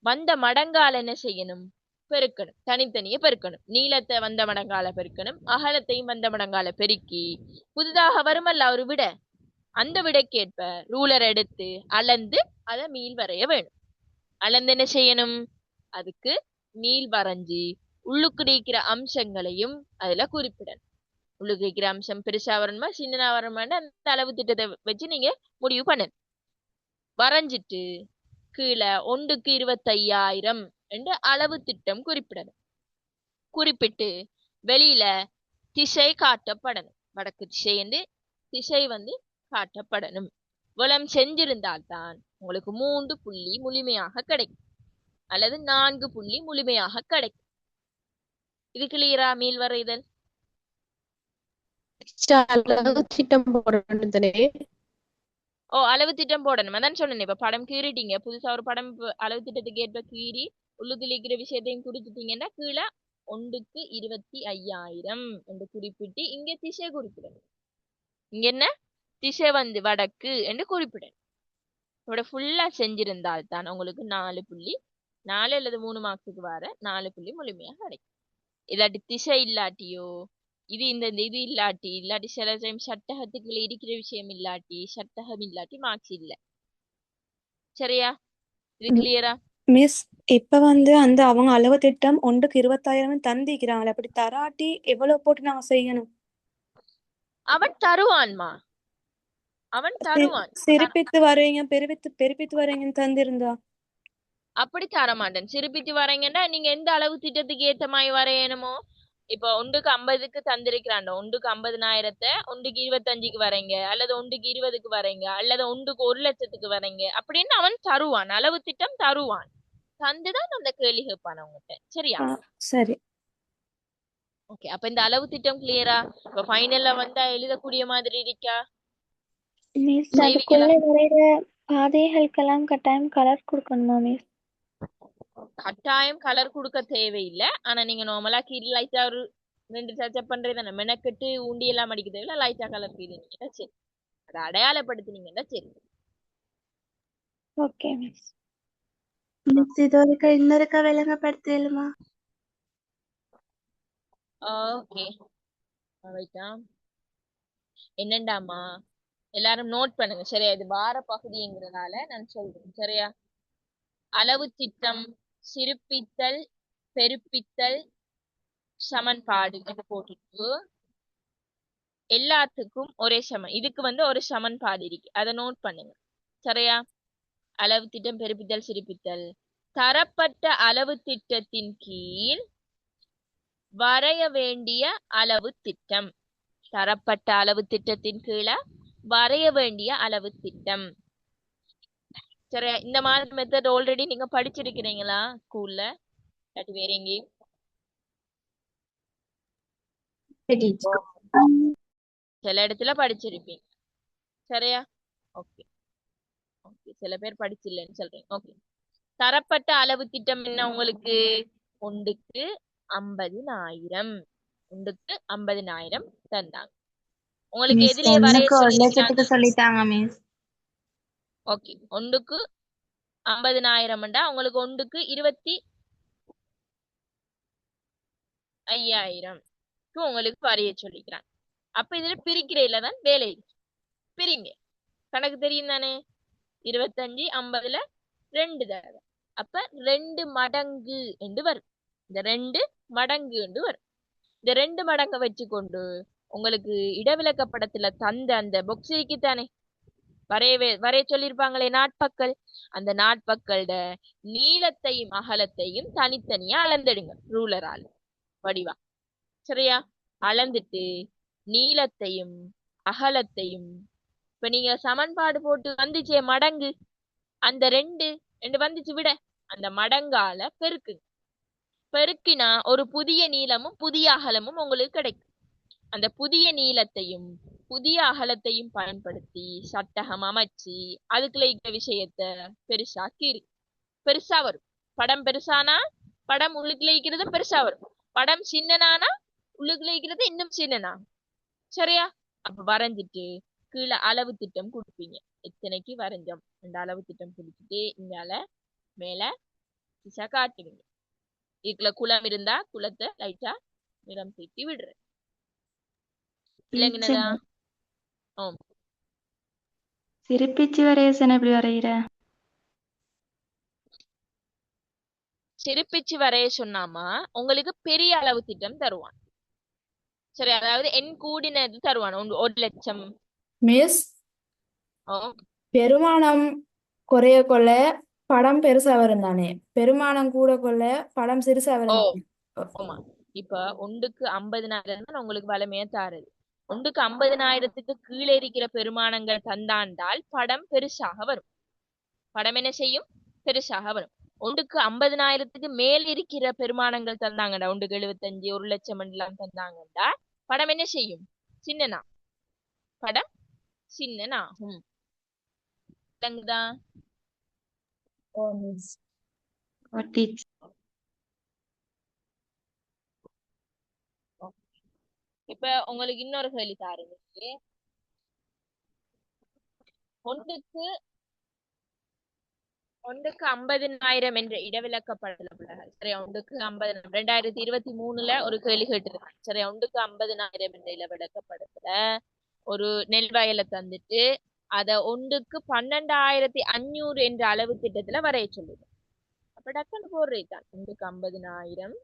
வந்த மடங்கால என்ன செய்யணும்? பெருக்கணும். தனித்தனியே பெருக்கணும். நீளத்தை வந்த மடங்கால பெருக்கணும், அகலத்தையும் வந்த மடங்கால பெருக்கி புதிதாக வருமல்ல ஒரு விட, அந்த விடைக்கேற்ப ரூலர் எடுத்து அளந்து அதை மீள் வரைய வேணும். அளந்து என்ன செய்யணும்? அதுக்கு மீள் வரைஞ்சி உள்ளுக்கு இருக்கிற அம்சங்களையும் அதுல குறிப்பிடணும். உள்ளுக்கு இருக்கிற அம்சம் பெருசா வரணுமா சின்னனா வரணுமான்னு அந்த அளவு திட்டத்தை வச்சு நீங்க முடிவு பண்ணணும். வரைஞ்சிட்டு கீழே 1க்கு 25,000 என்று அளவு திட்டம் குறிப்பிடணும். குறிப்பிட்டு வெளியில திசை காட்டப்படணும். வடக்கு திசை என்று திசை காட்டப்படணும். வலம் செஞ்சிருந்தால்தான் உங்களுக்கு 3 புள்ளி முழுமையாக கிடைக்கும், அல்லது 4 புள்ளி முழுமையாக கிடைக்கும். இது கிளியரா? மீள் வரைதல். அளவு திட்டம் போடணும். ஓ, அளவு திட்டம் போடணும். அதான் சொன்னேன். இப்ப படம் கீறிட்டீங்க, புதுசா ஒரு படம் அளவு திட்டத்துக்கு ஏற்ப கீறி உள்ளுக்கு இருக்கிற விஷயத்தையும் குறிப்பிட்டீங்கன்னா கீழே 1க்கு 25,000 என்று குறிப்பிட்டு இங்க திசை குறிப்பிடணும். இங்க என்ன திசை வடக்கு என்று குறிப்பிடணும். இதோட ஃபுல்லா செஞ்சிருந்தால்தான் உங்களுக்கு 4 புள்ளி 4 அல்லது 3 மார்க்ஸுக்கு வர 4 புள்ளி முழுமையாக கிடைக்கும். இல்லாட்டி திசை இல்லாட்டியோ இது இது இல்லாட்டி சில டைம் சட்டகத்துக்குள்ள இருக்கிற விஷயம் இல்லாட்டி சட்டகம் இல்லாட்டி மார்க்ஸ் இல்ல. சரியா? இது கிளியரா? மிஸ் இப்ப அந்த அவங்க அளவு திட்டம் 1க்கு 20,000 தந்திக்கிறாங்களே, அப்படி தராட்டி எவ்வளவு போட்டு நாங்க செய்யணும்? அவன் தருவான்மா, அவன் தருவான். சிரிப்பித்து வரீங்க, பெருப்பித்து வரீங்கன்னு தந்திருந்தா அப்படி தர மாட்டேன். சிரிப்பித்து வரீங்கன்னா நீங்க எந்த அளவு திட்டத்துக்கு ஏத்த மாதிரி வரையணுமோ. இப்போ 1க்கு 50க்கு தந்திருக்கிறான், 1க்கு 50,000 1க்கு 25க்கு வரீங்க, அல்லது 1க்கு 20க்கு வரீங்க, அல்லது 1க்கு 1,00,000க்கு வரீங்க அப்படின்னு அவன் தருவான். அளவு திட்டம் தருவான். தந்துதான் அந்த கேள்வி கேட்பான் அவங்ககிட்ட. சரியா? சரி. ஓகே, அப்ப இந்த அளவு திட்டம் கிளியரா? இப்ப ஃபைனல்ல வந்தா எழுதக்கூடிய மாதிரி இருக்கா? மிஸ் அதுக்குள்ள வரைகிற பாதைகளுக்கெல்லாம் கட்டாயம் கலர் கொடுக்கணுமா மிஸ்? கட்டாயம் கலர் கொடுக்க தேவையில்லை. ஆனா நீங்க நார்மலா கீழே லைட்டா ஒரு 2 டச்சப் பண்றதுதானே, மெனக்கெட்டு ஊண்டி எல்லாம் அடிக்க தேவையில்ல. லைட்டா கலர் கீழீங்கன்னா சரி, அதை அடையாளப்படுத்தினீங்கன்னா சரி. Okay miss. மிஸ் இது இன்னொருக்கா விளங்கப்படுத்தலுமா? ஓகே, என்னண்டாமா எல்லாரும் நோட் பண்ணுங்க. சரியா? இது வார பகுதிங்கிறதுனால நான் சொல்றேன். சரியா? அளவு திட்டம், சிறுப்பித்தல், பெருப்பித்தல், சமன்பாடு என்று போட்டுட்டு எல்லாத்துக்கும் ஒரே இதுக்கு ஒரு சமன்பாடு இருக்கு, அதை நோட் பண்ணுங்க. சரியா? அளவு திட்டம், பெருப்பித்தல், சிறுப்பித்தல். தரப்பட்ட அளவு திட்டத்தின் கீழ் வரைய வேண்டிய அளவு திட்டம். தரப்பட்ட அளவு திட்டத்தின் கீழே வரைய வேண்டிய அளவு திட்டம். சரியா? இந்த மாதிரி மெத்தட் ஆல்ரெடி நீங்க படிச்சிருக்கிறீங்களா ஸ்கூல்ல, இல்லாட்டி வேற எங்கேயும்? சில இடத்துல படிச்சிருப்பீங்க. சரியா? ஓகே. சில பேர் படிச்சில்லைன்னு சொல்றீங்க. ஓகே, தரப்பட்ட அளவு திட்டம் என்ன உங்களுக்கு? ஒன்றுக்கு 50,000. ஒன்றுக்கு 50,000 தந்தாங்க. உங்களுக்கு மிஸ் எதிலே வரைய ஒண்ணுக்கு 1 சொல்லியிருக்கிறாங்க? லட்சத்துக்கு சொல்லிட்டாங்க மிஸ். ஓகே, ஒன்றுக்கு 50,000 உங்களுக்கு ஒன்றுக்கு 25,000 உங்களுக்கு வரைய சொல்லிக்கிறாங்க. அப்ப இதுல பிரிக்கிறதுல தான் வேலை. பிரிங்க, கணக்கு தெரியும் தானே? 25 50ல 2 தடவை, அப்ப 2 மடங்கு என்று வரும். இந்த 2 மடங்கு என்று வரும். இந்த 2 மடங்க வச்சுக்கொண்டு உங்களுக்கு இடவிலக்க படத்துல தந்த அந்த பொக்ஸ் இருக்குத்தானே, வரைய சொல்லியிருப்பாங்களே நாட்பக்கள், அந்த நாட்பக்களோட நீளத்தையும் அகலத்தையும் தனித்தனியா அளந்துடுங்க ரூலரால் வடிவா. சரியா? அளந்துட்டு நீளத்தையும் அகலத்தையும், இப்ப நீங்க சமன்பாடு போட்டு வந்துச்சே மடங்கு, அந்த 2 வந்துச்சு விட, அந்த மடங்கால பெருக்குங்க. பெருக்கினா ஒரு புதிய நீளமும் புதிய அகலமும் உங்களுக்கு கிடைக்கும். அந்த புதிய நீளத்தையும் புதிய அகலத்தையும் பயன்படுத்தி சட்டகம் அமைச்சு அதுக்குள்ள இருக்கிற விஷயத்த பெருசா வரும். படம் பெருசானா படம் உள்ளுக்குள்ள இருக்கிறது பெருசா வரும். படம் சின்னனானா உள்ளுக்குள்ள இருக்கிறது இன்னும் சின்னனா. சரியா? அப்ப வரைஞ்சிட்டு கீழே அளவு திட்டம் கொடுப்பீங்க. எத்தனைக்கு வரைஞ்சோம் அந்த அளவு திட்டம் கொடுத்துட்டு இங்கால மேல திசை காட்டுவீங்க. இதுக்குள்ள குளம் இருந்தா குளத்தை லைட்டா நிறம் தீட்டி விடுறேன். இல்லைங்கனதா? சிரிப்பிச்சு வரையசன் எப்படி வரைகிற? சிரிப்பிச்சு வரைய சொன்னாமா உங்களுக்கு பெரிய அளவு திட்டம் தருவான். சரி, அதாவது எண் கூடினது தருவான். 1 லட்சம். மிஸ், பெருமானம் குறைய கொள்ள படம் பெருசா வரும் தானே, பெருமானம் கூட கொள்ள படம் சிறுசா வரும் தானே? ஆமா, இப்ப 1க்கு 50,000 தான் உங்களுக்கு வளமையா தாருது. 1க்கு 50,000க்கு கீழே இருக்கிற பெருமானங்கள் தந்தாண்டால் படம் பெருசாக வரும். படம் என்ன செய்யும்? பெருசாக வரும். 1க்கு 50,000க்கு மேல் இருக்கிற பெருமானங்கள் தந்தாங்கடா, 1க்கு 75 1 லட்சம் எல்லாம் தந்தாங்கடா, படம் என்ன செய்யும்? சின்னனா. படம் சின்னனாகும். தங்குதா? இப்ப உங்களுக்கு இன்னொரு கேள்வி தாருங்க. 1க்கு 50,000 என்ற இடவிலக்கப்படல பிள்ளைகள். சரியா? 1க்கு 50,000 2023ல ஒரு கேள்வி கேட்டிருக்காங்க. சரியா? 1க்கு 50,000 என்ற இடவிலக்கப்படத்துல ஒரு நெல் வயலை தந்துட்டு அத 1க்கு 12,500 என்ற அளவு திட்டத்துல வரைய சொல்லுது. அப்ப டக்குன்னு போடுறேன். 1க்கு 50,000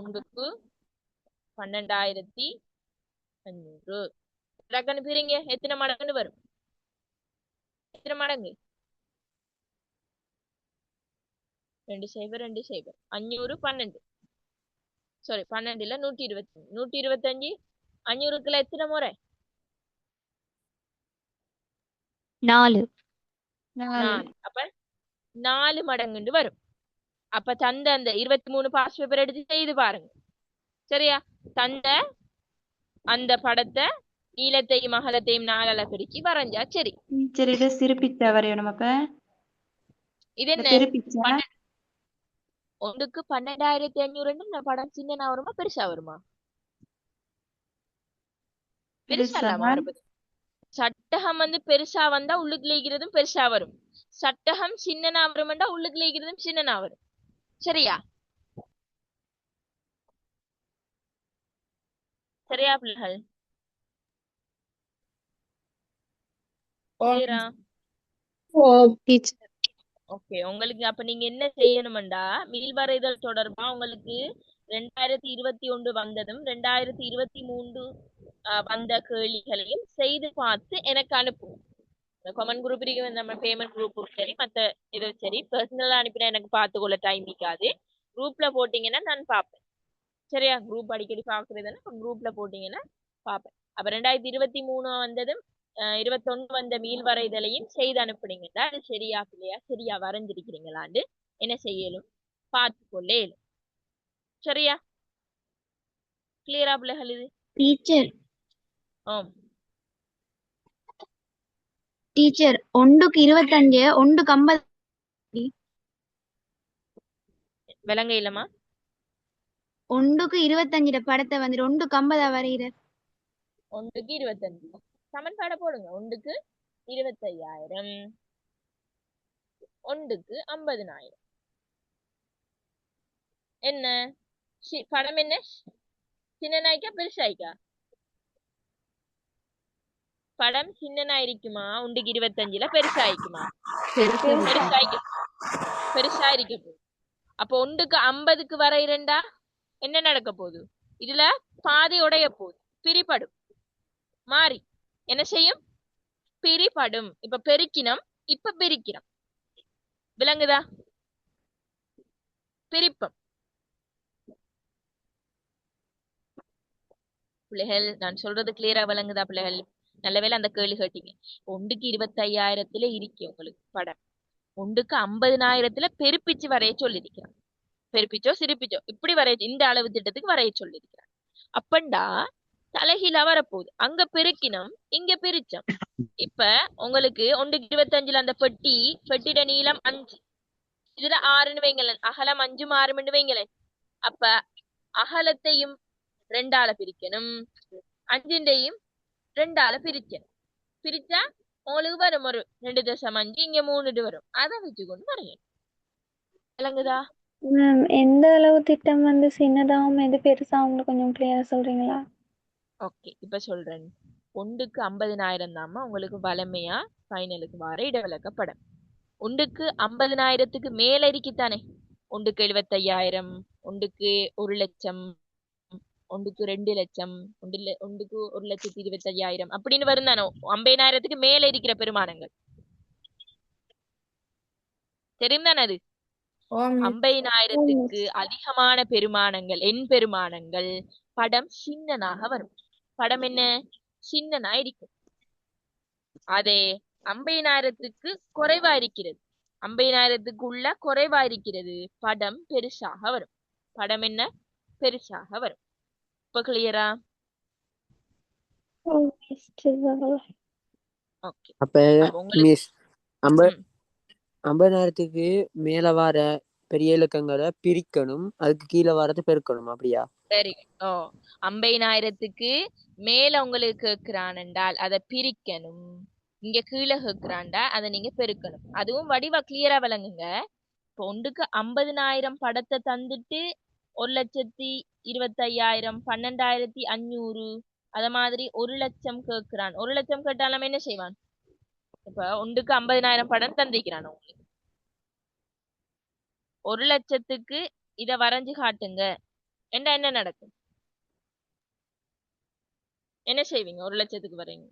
1க்கு 12,500 டக்குன்னு பிரிங்க. எத்தனை மடங்குன்னு வரும்? எத்தனை மடங்கு? 2 0 2 0 500 12. சாரி, 12 இல்ல 125. 125 500க்குள்ள எத்தனை முறை? 4. அப்ப 4 மடங்குன்னு வரும். அப்ப தந்த அந்த 23 பாஸ் பேப்பர் எடுத்து செய்து பாருங்க. சரியா? தந்த அந்த படத்தை நீளத்தையும் அகலத்தையும் 4ஆல பிரிச்சு வரைஞ்சா சரி. சரி, இதை சிரிப்பிச்சா வரையணும். அப்ப இது என்ன? 1க்கு 12,500 படம் சின்னனா வருமா பெருசா வருமா? பெருசா இல்லாம சட்டகம் பெருசா வந்தா உள்ளுக்குள்ள இருக்கிறதும் பெருசா வரும். சட்டகம் சின்னனா வரும்டா உள்ளுக்குள்ள இருக்கிறதும் சின்னனா வரும். சரியா? சரியா பிள்ளைகள்? ஓகே, உங்களுக்கு அப்ப நீங்க என்ன செய்யணும்டா, மீள்வரைதல் தொடர்பா உங்களுக்கு 2021 வந்ததும் 2023 வந்த கேள்விகளையும் செய்து பார்த்து எனக்கு அனுப்புவோம். கமெண்ட் குரூப் இருக்கு, நம்ம பேமெண்ட் குரூப்பும் சரி, மற்ற இதுவும் சரி. பர்சனலா அனுப்பினா எனக்கு பார்த்துக்கொள்ள டைம் இருக்காது. குரூப்ல போட்டீங்கன்னா நான் பார்ப்பேன். சரியா? குரூப் அடிக்கடி பாக்குறதுன்னா குரூப்ல போட்டீங்கன்னா பார்ப்பேன். அப்ப 2023 வந்ததும் 21 வந்த மீள் வரைதலையும் செய்து அனுப்புனீங்கன்னா அது சரியா பிள்ளையா, சரியா வரைஞ்சிருக்கிறீங்களான்னு என்ன செய்யலும் பார்த்து கொள்ளேலும். சரியா? கிளியரா பிள்ளைகள்? இது டீச்சர், ടീച്ചർ ഒണ്ടുക്ക് 25 ഒണ്ടുക്ക് 50 விளங்க இல்லமா? ஒண்டுக்கு 25 படத்தை வந்துட்டு ஒண்டுக்கு 50 வரைகிற ஒன்றுக்கு 25 சமன்பாடை போடுங்க. ஒன்றுக்கு 25,000 ஒன்றுக்கு 50,000 என்ன படம் என்ன? சின்ன நாய்க்கா பெருசாய்க்கா? படம் சின்னனாயிருக்குமா? ஒன்றுக்கு 25ல பெருசாயிருக்குமா? பெருசாயிருக்க போகுது. அப்போ ஒன்றுக்கு 50க்கு வர இரண்டா என்ன நடக்க போகுது? இதுல பாதி உடைய போகுது, பிரிபடும். மாறி என்ன செய்யும்? பிரிபடும். இப்ப பெருக்கினம், இப்ப பிரிக்கிறோம். விளங்குதா? பிரிப்பம். பிள்ளைகள் நான் சொல்றது கிளியரா விளங்குதா பிள்ளைகள்? நல்லவேளை அந்த கேள்வி கேட்டீங்க. ஒன்றுக்கு 25,000த்துல இருக்கு உங்களுக்கு படம். ஒன்றுக்கு 50,000த்துல பெருப்பிச்சு வரைய சொல்லியிருக்கிறான். பெருப்பிச்சோ சிரிப்பிச்சோ இப்படி வரைய, இந்த அளவு திட்டத்துக்கு வரைய சொல்லியிருக்கிறான். அப்பண்டா தலைகீழா வரப்போகுது. அங்க பெருக்கினம், இங்க பிரிச்சோம். இப்ப உங்களுக்கு ஒன்றுக்கு 25ல அந்த பெட்டிட நீளம் 5, இதுல 6ன்னு வைங்களேன், அகலம் 5 6 வைங்களேன். அப்ப அகலத்தையும் 2ஆல பிரிக்கணும், 5ண்டையும் 2ஆல பிரிக்கணும். பிரிச்சா உங்களுக்கு வரும் ஒரு 2.5, இங்க 3 வரும். அதை வச்சுக்கொண்டு வரையணும். விளங்குதா? எந்த அளவு திட்டம் வந்து சின்னதாகவும் எது பெருசாகவும் கொஞ்சம் கிளியரா சொல்றீங்களா? ஓகே, இப்ப சொல்றேன். ஒன்றுக்கு 50,000 தாமா உங்களுக்கு வளமையா ஃபைனலுக்கு வர இடவிலக்கப்படும். ஒன்றுக்கு 50,000த்துக்கு மேல இருக்குத்தானே? ஒன்றுக்கு 75,000, ஒன்றுக்கு 1,00,000, ஒன்றுக்கு 2,00,000, ஒன்றுக்கு 1,25,000 அப்படின்னு வரும் தானோ? 50,000த்துக்கு மேல இருக்கிற பெருமானங்கள் தெரியும் தானே? அது 50,000த்துக்கு அதிகமான பெருமானங்கள், எண் பெருமானங்கள் படம் சின்னனாக வரும். படம் என்ன? சின்னனா இருக்கும். அதே 50,000த்துக்கு குறைவா இருக்கிறது, 50,000த்துக்கு உள்ள குறைவா இருக்கிறது, படம் பெருசாக வரும். படம் என்ன? பெருசாக வரும். இப்ப கிளியரா? ஓகே. அப்ப மிஸ் 50,000த்துக்கு மேல வர பெரிய இலக்கங்களை பிரிக்கணும், அதுக்கு கீழே வரது பெருக்கணும், அப்படியா? சரி. 50,000த்துக்கு மேல உங்களுக்கு கேட்கிறான் என்றால் அதை பிரிக்கணும், இங்க கீழே கேட்கிறான்டா அதை நீங்க பெருக்கணும். அதுவும் வடிவா கிளியரா விளங்குங்க. இப்போ ஒன்றுக்கு 50,000 படத்தை தந்துட்டு 1,25,000, 12,500 அத மாதிரி 1,00,000 கேட்கிறான். 1,00,000 கேட்டாலும் என்ன செய்வான்? இப்ப ஒன்றுக்கு 50,000 படம் தந்திக்கிறான் உங்களுக்கு. 1,00,000த்துக்கு இத வரைஞ்சு காட்டுங்க என்ன என்ன நடக்கும்? என்ன செய்வீங்க? 1,00,000த்துக்கு வரைங்க,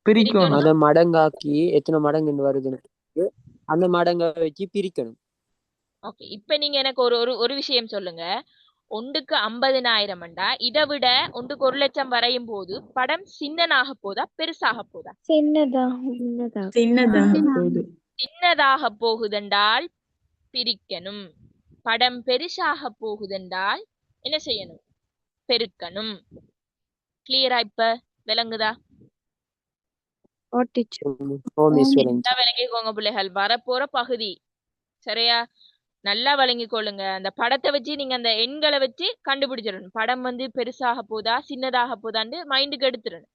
பிரிக்கணும். அதை மடங்காக்கி எத்தனை மடங்கு வருதுன்னு அந்த மடங்கை வச்சு பிரிக்கணும். ஓகே. இப்ப நீங்க எனக்கு ஒரு விஷயம் சொல்லுங்க. ஒன்றுக்கு 50,000 இதை விட ஒன்றுக்கு 1,00,000 வரையும் போது படம் சின்னனாக போதா பெருசாக போதா? சின்னதாக போகுதென்றால் பிரிக்கணும். படம் பெருசாக போகுதென்றால் என்ன செய்யணும்? பெருக்கணும். கிளியரா? இப்ப விளங்குதா? விளங்கிக்கோங்க பிள்ளைகள். வரப்போற பகுதி சரியா நல்லா வழங்கிக் கொள்ளுங்க. அந்த படத்தை வச்சு நீங்க அந்த எண்களை வச்சு கண்டுபிடிச்சிடணும். படம் வந்து பெருசாக போதா சின்னதாக போதான்னு மைண்டுக்கு எடுத்துடணும்.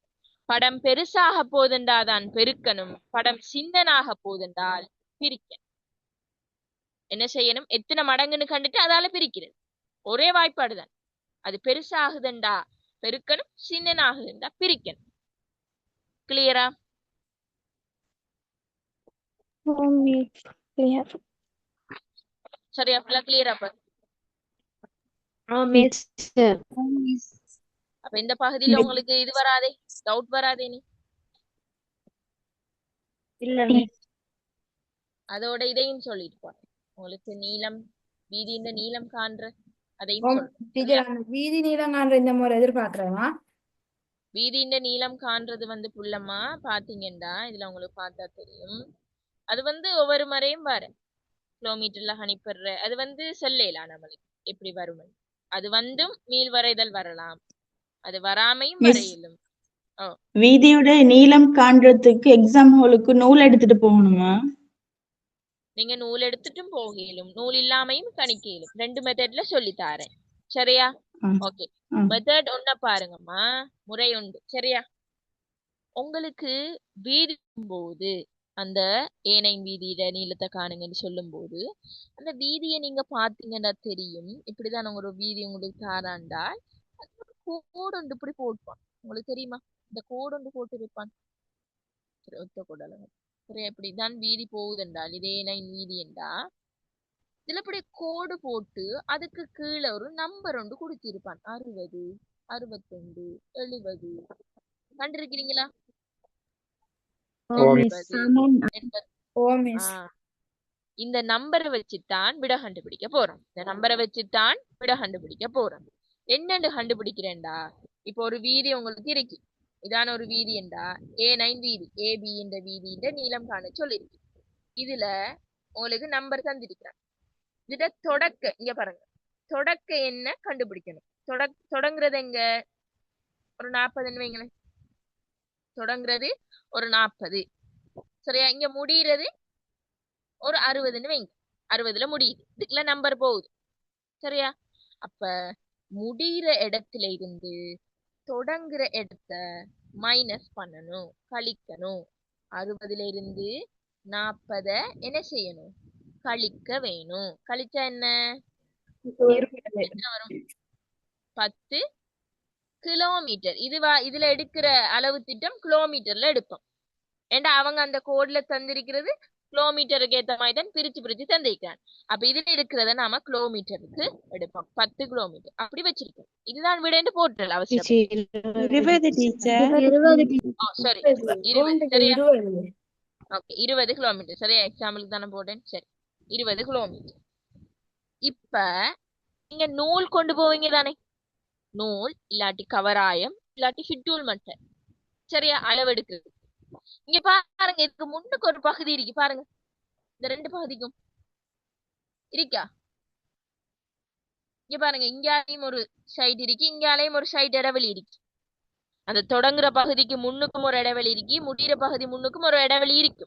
படம் பெருசாக போதென்றாதான் பெருக்கணும், படம் சின்னனாக போதென்றால் பிரிக்கணும். என்ன செய்யணும்? எத்தனை மடங்குன்னு கண்டுட்டு அதால பிரிக்கிறது. ஒரே வாய்ப்பாடுதான். அது பெருசாகுதுண்டா பெருக்கணும், சின்னனாகுதுண்டா பிரிக்கணும். கிளியரா? சரியா? கிளியரா? அப்ப இந்த பகுதியில உங்களுக்கு இது வராதே, டவுட் வராதே நீ? அதோட இதையும் சொல்லிட்டு போறேன். உங்களுக்கு நீளம், வீதியின் நீளம் காண்ற அதையும் சொல்றேன். வீதி நீளம் காண்ற இந்த முறை எதிர்பார்க்கிறேன். வீதியின் நீளம் காண்றது வந்து புள்ளமா பாத்தீங்கன்னா இதுல உங்களுக்கு பார்த்தா தெரியும். அது வந்து ஒவ்வொரு முறையும் வரும். கிலோமீட்டர்ல கணிப்படுற அது வந்து சொல்லலாம் நம்மளுக்கு எப்படி வரும். அது வந்தும் மீள் வரைதல் வரலாம், அது வராமையும் வரையிலும். ஓ வீதியோட நீளம் காண்றதுக்கு எக்ஸாம் ஹாலுக்கு நூல் எடுத்துட்டு போகணுமா? நீங்க நூல் எடுத்துட்டும் போகலும் நூல் இல்லாமையும் கணிக்கலும் 2 மெத்தட்ல சொல்லி தாரேன். சரியா? ஆ, ஓகே. ஆ. மெத்தட் ஒன்ன பாருங்கம்மா. முறை உண்டு. சரியா? உங்களுக்கு வீதி போது அந்த ஏனை வீதியில நீளத்தை காணுங்கன்னு சொல்லும் போது அந்த வீதியை நீங்க பாத்தீங்கன்னா தெரியும். இப்படிதான் ஒரு வீதி உங்களுக்கு தாராண்டால் கோடு ஒன்று இப்படி போட்டுப்பான். உங்களுக்கு தெரியுமா? இந்த கோடு ஒன்று போட்டு இருப்பான். சரி, ஒத்த கோடால சரியா? இப்படிதான் வீதி போகுதுன்றால் இதே லைன் வீதி என்றா இதுல இப்படி கோடு போட்டு அதுக்கு கீழே ஒரு நம்பர் ஒன்று கொடுத்திருப்பான். 60, 61, 70. கண்டிருக்கிறீங்களா? ஓ மிஸ் 80, 80. ஓ மிஸ் இந்த நம்பரை வச்சுத்தான் விட கண்டுபிடிக்க போறோம். இந்த நம்பரை வச்சுத்தான் விட கண்டுபிடிக்க போறோம். என்னன்னு கண்டுபிடிக்கிறேன்டா, இப்போ ஒரு வீதி உங்களுக்கு இருக்கு. இதான ஒரு வீதி என்றா A9 வீதி, AB என்ற வீதியின் நீளம் காண சொல்லிருக்கு. இதுல உங்களுக்கு நம்பர் தந்திருக்கிறேன். இதுல தொடக்க இங்க பாருங்க, தொடக்க என்ன கண்டுபிடிக்கணும். தொடங்குறது எங்க? ஒரு 40 வைங்களேன். தொடங்குறது ஒரு 40. சரியா? இங்க முடிகிறது ஒரு 60 வைங்க. 60ல முடியுது. இதுக்குள்ள நம்பர் போகுது. சரியா? அப்ப முடிகிற இடத்துல இருந்து தொடங்குற இடத்த மைனஸ் பண்ணணும், கழிக்கணும். 60ல இருந்து 40 என்ன செய்யணும்? கழிக்க வேணும். கழிச்சா என்ன வரும்? 10 கிலோமீட்டர். இதுல எடுக்கிற அளவு திட்டம் கிலோமீட்டர்ல எடுப்போம். ஏண்டா அவங்க அந்த கோட்ல தந்திருக்கிறது கிலோமீட்டருக்கு ஏத்த மாதிரி தான் பிரிச்சு தந்திருக்கிறான். அப்ப இதுல இருக்கிறத நாம கிலோமீட்டருக்கு எடுப்போம். 10 கிலோமீட்டர் அப்படி வச்சிருக்கோம். இதுதான் விடன்னு போட்டுல அவசியம். 20 டீச்சர். 20. சரியா? Okay, 20 kilometre. சரியா? எக்ஸாம்பிளுக்கு தானே போட்டேன். சரி, 20 கிலோமீட்டர். இப்ப நீங்க நூல் கொண்டு போவீங்க தானே? நூல் இல்லாட்டி கவராயம் இல்லாட்டி ஃபிட்டூல் மட்டும். சரியா? அளவெடுக்கிறது. இங்க பாருங்க, இதுக்கு முன்னுக்கு ஒரு பகுதி இருக்கு பாருங்க. இந்த 2 பகுதிக்கும் இருக்கா? இங்க பாருங்க, இங்காலையும் ஒரு சைடு இருக்கு, இங்காலையும் ஒரு சைடு இடைவெளி இருக்கு. அந்த தொடங்குற பகுதிக்கு முன்னுக்கும் ஒரு இடைவெளி இருக்கு, முடிகிற பகுதி முன்னுக்கும் ஒரு இடைவெளி இருக்கு.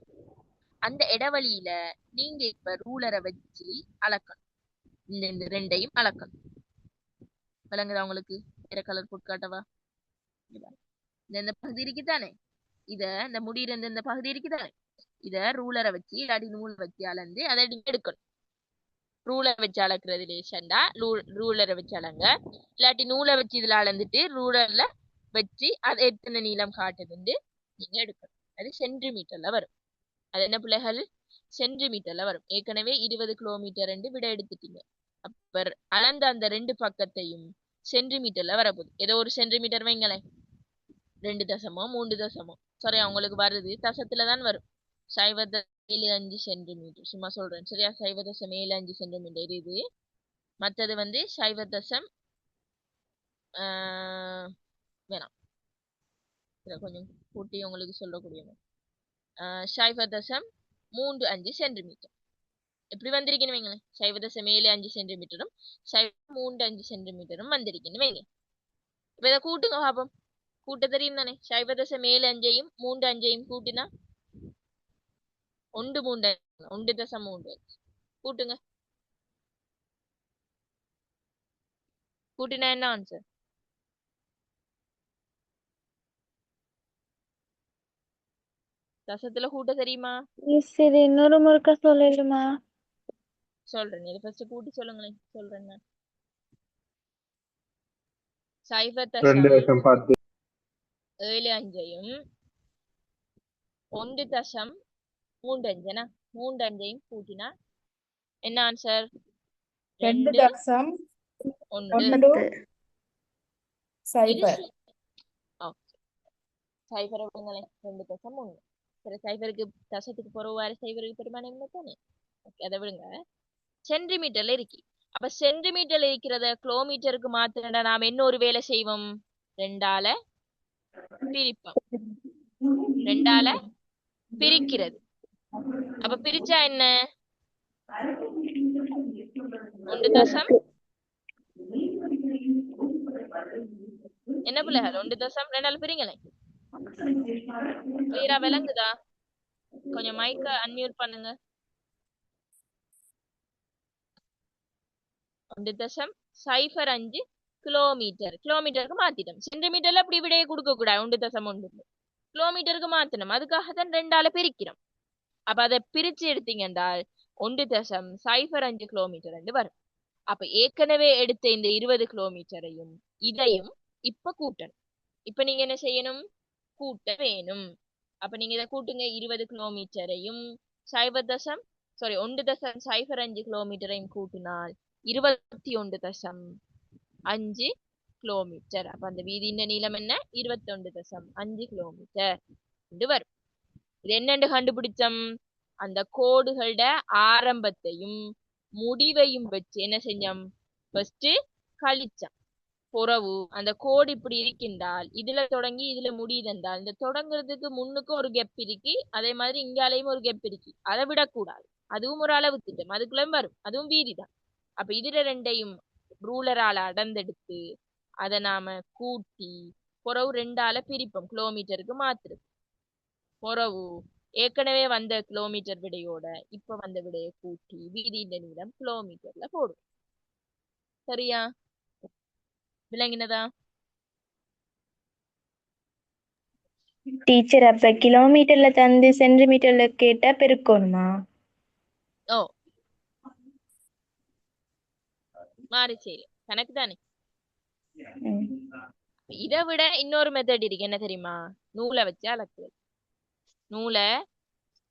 அந்த இடைவெளியில நீங்க இப்ப ரூலரை வச்சு அளக்கணும். இந்த 2ஐயும் அளக்கணும். விளங்குதா உங்களுக்கு? வேற கலர் போட்டு காட்டவா? இந்த பகுதி இருக்குதானே, இந்த முடிகிற இந்த பகுதி இருக்குதானே, இத ரூலரை வச்சு இல்லாட்டி நூல் வச்சு அளந்து அதை எடுக்கணும். ரூலர் வச்சு அளக்குறது லேசண்டா ரூலரை வச்சு அளங்க, இல்லாட்டி நூலை வச்சு இதுல அளந்துட்டு ரூலர்ல வச்சு அது எத்தனை நீளம் காட்டுதுன்னு நீங்க எடுக்கணும். அது சென்டிமீட்டர்ல வரும். அது என்ன பிள்ளைகள்? சென்டிமீட்டர்ல வரும். ஏற்கனவே 20 கிலோமீட்டர் விட எடுத்துட்டீங்க. அப்ப அளந்த அந்த 2 பக்கத்தையும் சென்டிமீட்டர்ல வரப்போகுது. ஏதோ ஒரு சென்டிமீட்டர் வைங்களேன், 2 தசமோ 3 தசமோ சரியா? உங்களுக்கு வருது தசத்துல தான் வரும். 0.75 சென்டிமீட்டர் சும்மா சொல்றேன். சரியா? 0.75 சென்டிமீட்டர் இது. மற்றது 0. வேணாம், கொஞ்சம் கூட்டி உங்களுக்கு சொல்லக்கூடிய 0.35 சென்டிமீட்டர் எப்படி வந்திருக்குன்னு வைங்களேன். 0.75 சென்டிமீட்டரும் 0.35 சென்டிமீட்டரும் வந்திருக்குன்னு வைங்க. இப்ப இதை கூட்டுங்க பாப்போம். கூட்ட தெரியும் தானே? 0.75ஐயும் 3.5ஐயும் கூட்டினா 1.3 கூட்டுங்க. கூட்டினா என்ன ஆன்சர்? தசத்துல கூட்ட தெரியுமா? மிஸ் இது இன்னொரு முறுக்க சொல்லிடுமா? சொல்றேன். இது ஃபர்ஸ்ட் கூட்டி சொல்லுங்களேன். சொல்றேன் நான். 0.75ஐயும் 1.35 3.5ஐயும் கூட்டினா என்ன ஆன்சர்? 2.1 சைபர் விடுங்களேன். 2.1. சரி, சைபருக்கு தசத்துக்கு போற வேற சைபருக்கு பெருமானம் என்ன தானே? ஓகே, அதை விடுங்க. சென்டிமீட்டர்ல இருக்கு. அப்ப சென்டிமீட்டர்ல இருக்கிறத கிலோமீட்டருக்கு மாத்திரண்டா நாம என்ன ஒரு வேலை செய்வோம்? 2ஆல பிரிப்போம். 2ஆல பிரிக்கிறது. அப்ப பிரிச்சா என்ன? 1 என்ன பிள்ளைகள்? 1 2ஆல பிரிங்களேன். கிளியரா விளங்குதா? கொஞ்சம் மைக்க அன்மியூட் பண்ணுங்க. 1.05 கிலோமீட்டர். கிலோமீட்டருக்கு மாத்திட்டோம். சென்டிமீட்டர்ல அப்படி விடையே கொடுக்க கூடாது. 1.1 கிலோமீட்டருக்கு மாத்தணும். அதுக்காக தான் 2ஆல பிரிக்கிறோம். அப்ப அதை பிரிச்சு எடுத்தீங்க என்றால் 1.05 கிலோமீட்டர் என்று வரும். அப்ப ஏற்கனவே எடுத்த இந்த 20 கிலோமீட்டரையும் இதையும் இப்ப கூட்டணும். இப்ப நீங்க என்ன செய்யணும்? கூட்ட வேணும். அப்ப நீங்க இதை கூட்டுங்க. 20 கிலோமீட்டரையும் 1.05 கிலோமீட்டரையும் கூட்டினால் 21.5 கிலோமீட்டர். அப்ப அந்த வீதியின் நீளம் என்ன? 21.5 கிலோமீட்டர் என்று வரும். இது என்னென்று கண்டுபிடிச்சோம்? அந்த கோடுகளோட ஆரம்பத்தையும் முடிவையும் வச்சு என்ன செஞ்சோம்? ஃபர்ஸ்ட் கழிச்சோம். புறவு அந்த கோடு இப்படி இருக்கின்றால் இதுல தொடங்கி இதுல முடியுதென்றால் இந்த தொடங்குறதுக்கு முன்னுக்கு ஒரு கெப் இருக்கு, அதே மாதிரி இங்காலையும் ஒரு கெப் இருக்கு. அதை விடக்கூடாது. அதுவும் ஒரு அளவு திட்டம், அதுக்குள்ள வரும். அதுவும் வீதி தான். அப்ப இதுல ரெண்டையும் ரூலரால அடந்தெடுத்து அதை நாம கூட்டி புறவு 2ஆல பிரிப்போம். கிலோமீட்டருக்கு மாத்துறது. புறவு ஏற்கனவே வந்த கிலோமீட்டர் விடையோட இப்ப வந்த விடையை கூட்டி வீதியின் நீளம் கிலோமீட்டர்ல போடும். சரியா? விளங்கினதா? டீச்சர் அப்ப கிலோமீட்டர்ல தந்து சென்டிமீட்டர்ல கேட்டா பெருக்கணுமா? ஓ மாறி சரி கணக்கு தானே. இதை விட இன்னொரு மெத்தட் இருக்கு. என்ன தெரியுமா? நூலை வச்சு அளக்குறது. நூலை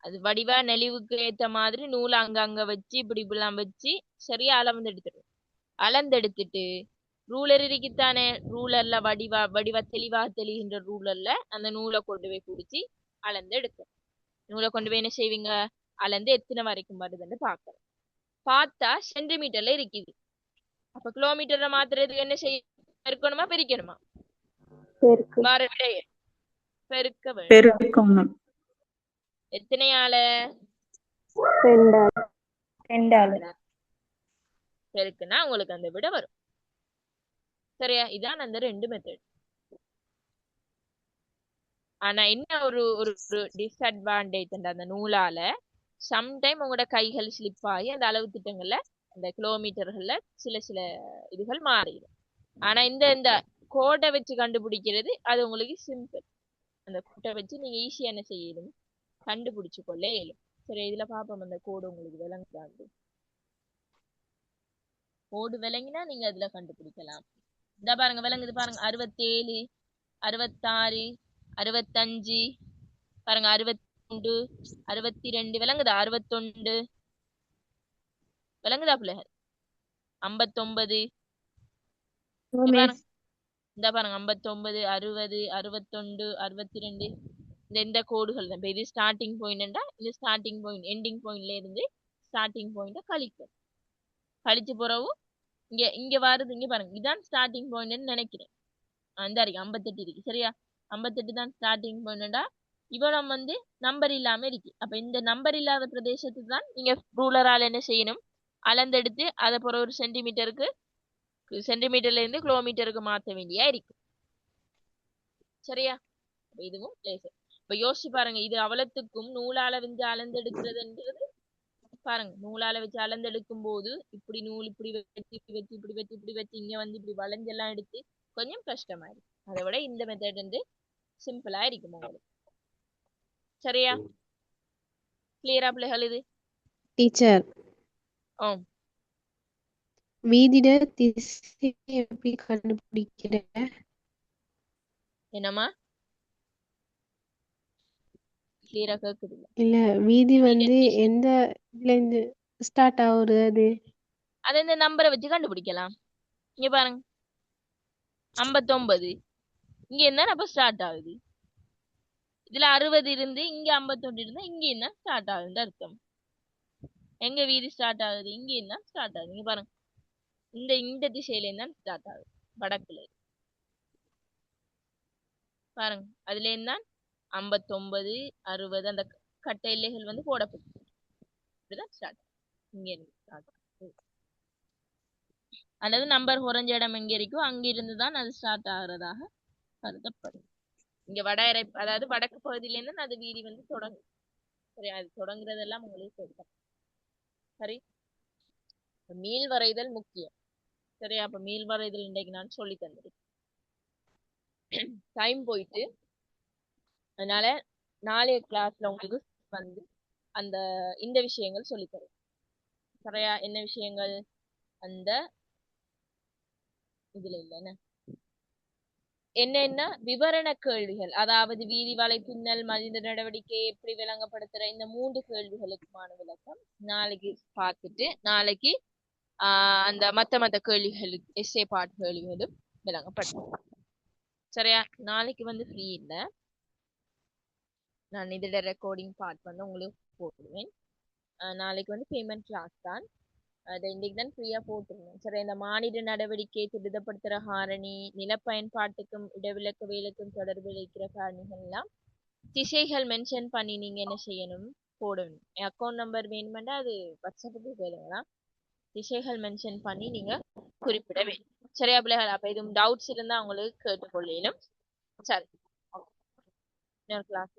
அது வடிவா நெளிவுக்கு ஏத்த மாதிரி நூலை அங்க வச்சு இப்படி இப்படிலாம் வச்சு சரியா அளந்தெடுத்துட்டு ரூலர் இருக்குத்தானே, ரூலர்ல வடிவா தெளிவா தெளிகின்ற ரூலர்ல அந்த நூலை கொண்டு போய் பிடிச்சி அளந்து எடுக்கணும். நூலை கொண்டு போய் என்ன செய்வீங்க? அளந்து எத்தனை வரைக்கும் வருதுன்னு பார்க்கணும். பார்த்தா சென்டிமீட்டர்ல இருக்குது. அப்ப கிலோமீட்டர்ல மாத்துறதுக்கு என்ன செய்ய? பெருக்கணுமா பிரிக்கணுமா? வர விடைய பெருக்க வேண்டும். எத்தனையால? 2ஆல பெருக்குனா உங்களுக்கு அந்த விட வரும். சரியா? இதான் அந்த 2 மெத்தட். ஆனா என்ன ஒரு ஒரு டிஸ்அட்வான்டேஜ் அந்த நூலால சம்டைம் உங்களோட கைகள் ஸ்லிப் ஆகி அந்த அளவு திட்டங்கள்ல அந்த கிலோமீட்டர்கள்ல சில இதுகள் மாறிடும். ஆனா இந்த கோடை வச்சு கண்டுபிடிக்கிறது அது உங்களுக்கு சிம்பிள். அந்த கோட்டை வச்சு நீங்க ஈஸியா என்ன செய்யணும்? கண்டுபிடிச்சு கொள்ள இயலும். சரி, இதுல பாப்போம் அந்த கோடு உங்களுக்கு விளங்குறாங்க. கோடு விளங்கினா நீங்க அதுல கண்டுபிடிக்கலாம். இந்த பாருங்க விளங்குது பாருங்க. 67, 66, 65 பாருங்க. 61, 62 விளங்குதா? 61 விளங்குதா பிள்ளைகள்? 59 இந்த பாருங்க 59, 60, 61, 62 இந்த கோடுகள் தான். இது ஸ்டார்டிங் பாயிண்ட்னா இந்த ஸ்டார்டிங் பாயிண்ட் எண்டிங் பாயிண்ட்ல இருந்து ஸ்டார்டிங் பாயிண்ட கழிக்கும். கழிச்சு போறவும் இங்க வருது. இங்க பாருங்க, இதுதான் ஸ்டார்டிங் பாயிண்ட்னு நினைக்கிறேன். அந்த இருக்கு 58 இருக்கு. சரியா? 58 தான் ஸ்டார்டிங் பாயிண்ட்டா. இவ்வளவு நம்பர் இல்லாம இருக்கு. அப்ப இந்த நம்பர் இல்லாத பிரதேசத்துக்கு தான் நீங்க ரூலரால என்ன செய்யணும்? அளந்தெடுத்து அதை போற ஒரு சென்டிமீட்டர்ல இருந்து கிலோமீட்டருக்கு மாற்ற வேண்டியா இருக்கு. சரியா? இதுவும் லேசர். இப்ப யோசிச்சு பாருங்க. இது அவலத்துக்கும் நூலால வந்து அளந்தெடுக்கிறதுன்றது பாருங்க. நூலால வச்சு அளந்தெடுக்கும் போது இப்படி நூல் இப்படி வச்சு இப்படி வச்சு இங்க இப்படி வளைஞ்செல்லாம் எடுத்து கொஞ்சம் கஷ்டமா இருக்கு. அதை விட இந்த மெத்தட் வந்து சிம்பிளா இருக்கும் உங்களுக்கு. சரியா? கிளியரா பிள்ளைகள்? இது டீச்சர் வீதிட திசை எப்படி கண்டுபிடிக்கிற? என்னம்மா கிளியரா கேக்குது? இல்ல வீதி வந்து எந்த இதுல இருந்து ஸ்டார்ட் ஆகுது? அது இந்த நம்பரை வச்சு கண்டுபிடிக்கலாம். இங்க பாருங்க 59 இங்க இருந்தா அப்ப ஸ்டார்ட் ஆகுது. இதுல 60 இருந்து இங்க 51 இருந்தா இங்க என்ன ஸ்டார்ட் ஆகுதுன்னு அர்த்தம். எங்க வீதி ஸ்டார்ட் ஆகுது? இங்க என்ன ஸ்டார்ட் ஆகுது? இங்க பாருங்க, இந்த திசையில இருந்தா ஸ்டார்ட் ஆகுது. வடக்குல பாருங்க. அதுல இருந்தா 59, 60 அந்த கட்ட எல்லைகள் வந்து போடப்பட்டு இப்படிதான் ஸ்டார்ட். இங்க இருந்து ஸ்டார்ட் ஆகுது. அல்லது நம்பர் குறைஞ்ச இடம் எங்க இருக்கோ அங்க இருந்துதான் அது ஸ்டார்ட் ஆகுறதாக கருதப்படும். இங்க அதாவது வடக்கு பகுதியில இருந்து அது வீதி வந்து தொடங்கும். சரி, அது தொடங்குறதெல்லாம் உங்களுக்கு சொல்றேன். சரி, மீள் வரைதல் முக்கியம். சரியா, அப்ப மீள் வரைதல் இன்றைக்கு நான் சொல்லி தந்திருக்கேன். டைம் போயிட்டு, அதனால நாளைய கிளாஸ்ல உங்களுக்கு வந்து இந்த விஷயங்கள் சொல்லித்தரும். சரியா, என்ன விஷயங்கள்? அந்த இதுல இல்லைன்னு என்னென்ன விவரண கேள்விகள், அதாவது வீதி வலைப்பின்னல் மனித நடவடிக்கை எப்படி விளங்கப்படுத்துற இந்த 3 கேள்விகளுக்குமான விளக்கம் நாளைக்கு பார்த்துட்டு, நாளைக்கு அந்த மத்த கேள்விகளுக்கு எஸ்ஏ பாட் கேள்விகளும் விளங்கப்படும். சரியா, நாளைக்கு வந்து ஃப்ரீ இல்லை. நான் இதோட ரெக்கார்டிங் பார்ட் வந்து உங்களுக்கு போட்டுடுவேன். நாளைக்கு வந்து பேமெண்ட் கிளாஸ் தான். அதை இன்றைக்கு தான் ஃப்ரீயாக போட்டுருந்தேன். சரி, இந்த மானிட நடவடிக்கை துரிதப்படுத்துகிற காரணி, நிலப்பயன்பாட்டுக்கும் இடவிலக்கு வேலைக்கும் தொடர்பு வைக்கிற காரணிகள்லாம் திசைகள் மென்ஷன் பண்ணி நீங்கள் என்ன செய்யணும்? போடணும். அக்கௌண்ட் நம்பர் வேணுமெண்டா அது வாட்ஸ்அப்புக்கு கேளுங்களா. திசைகள் மென்ஷன் பண்ணி நீங்கள் குறிப்பிட வேண்டும். சரியா பிள்ளைகள்? அப்போ எதுவும் டவுட்ஸ் இருந்தால் அவங்களுக்கு கேட்டுக்கொள்ளணும். சரி, இன்னொரு கிளாஸ்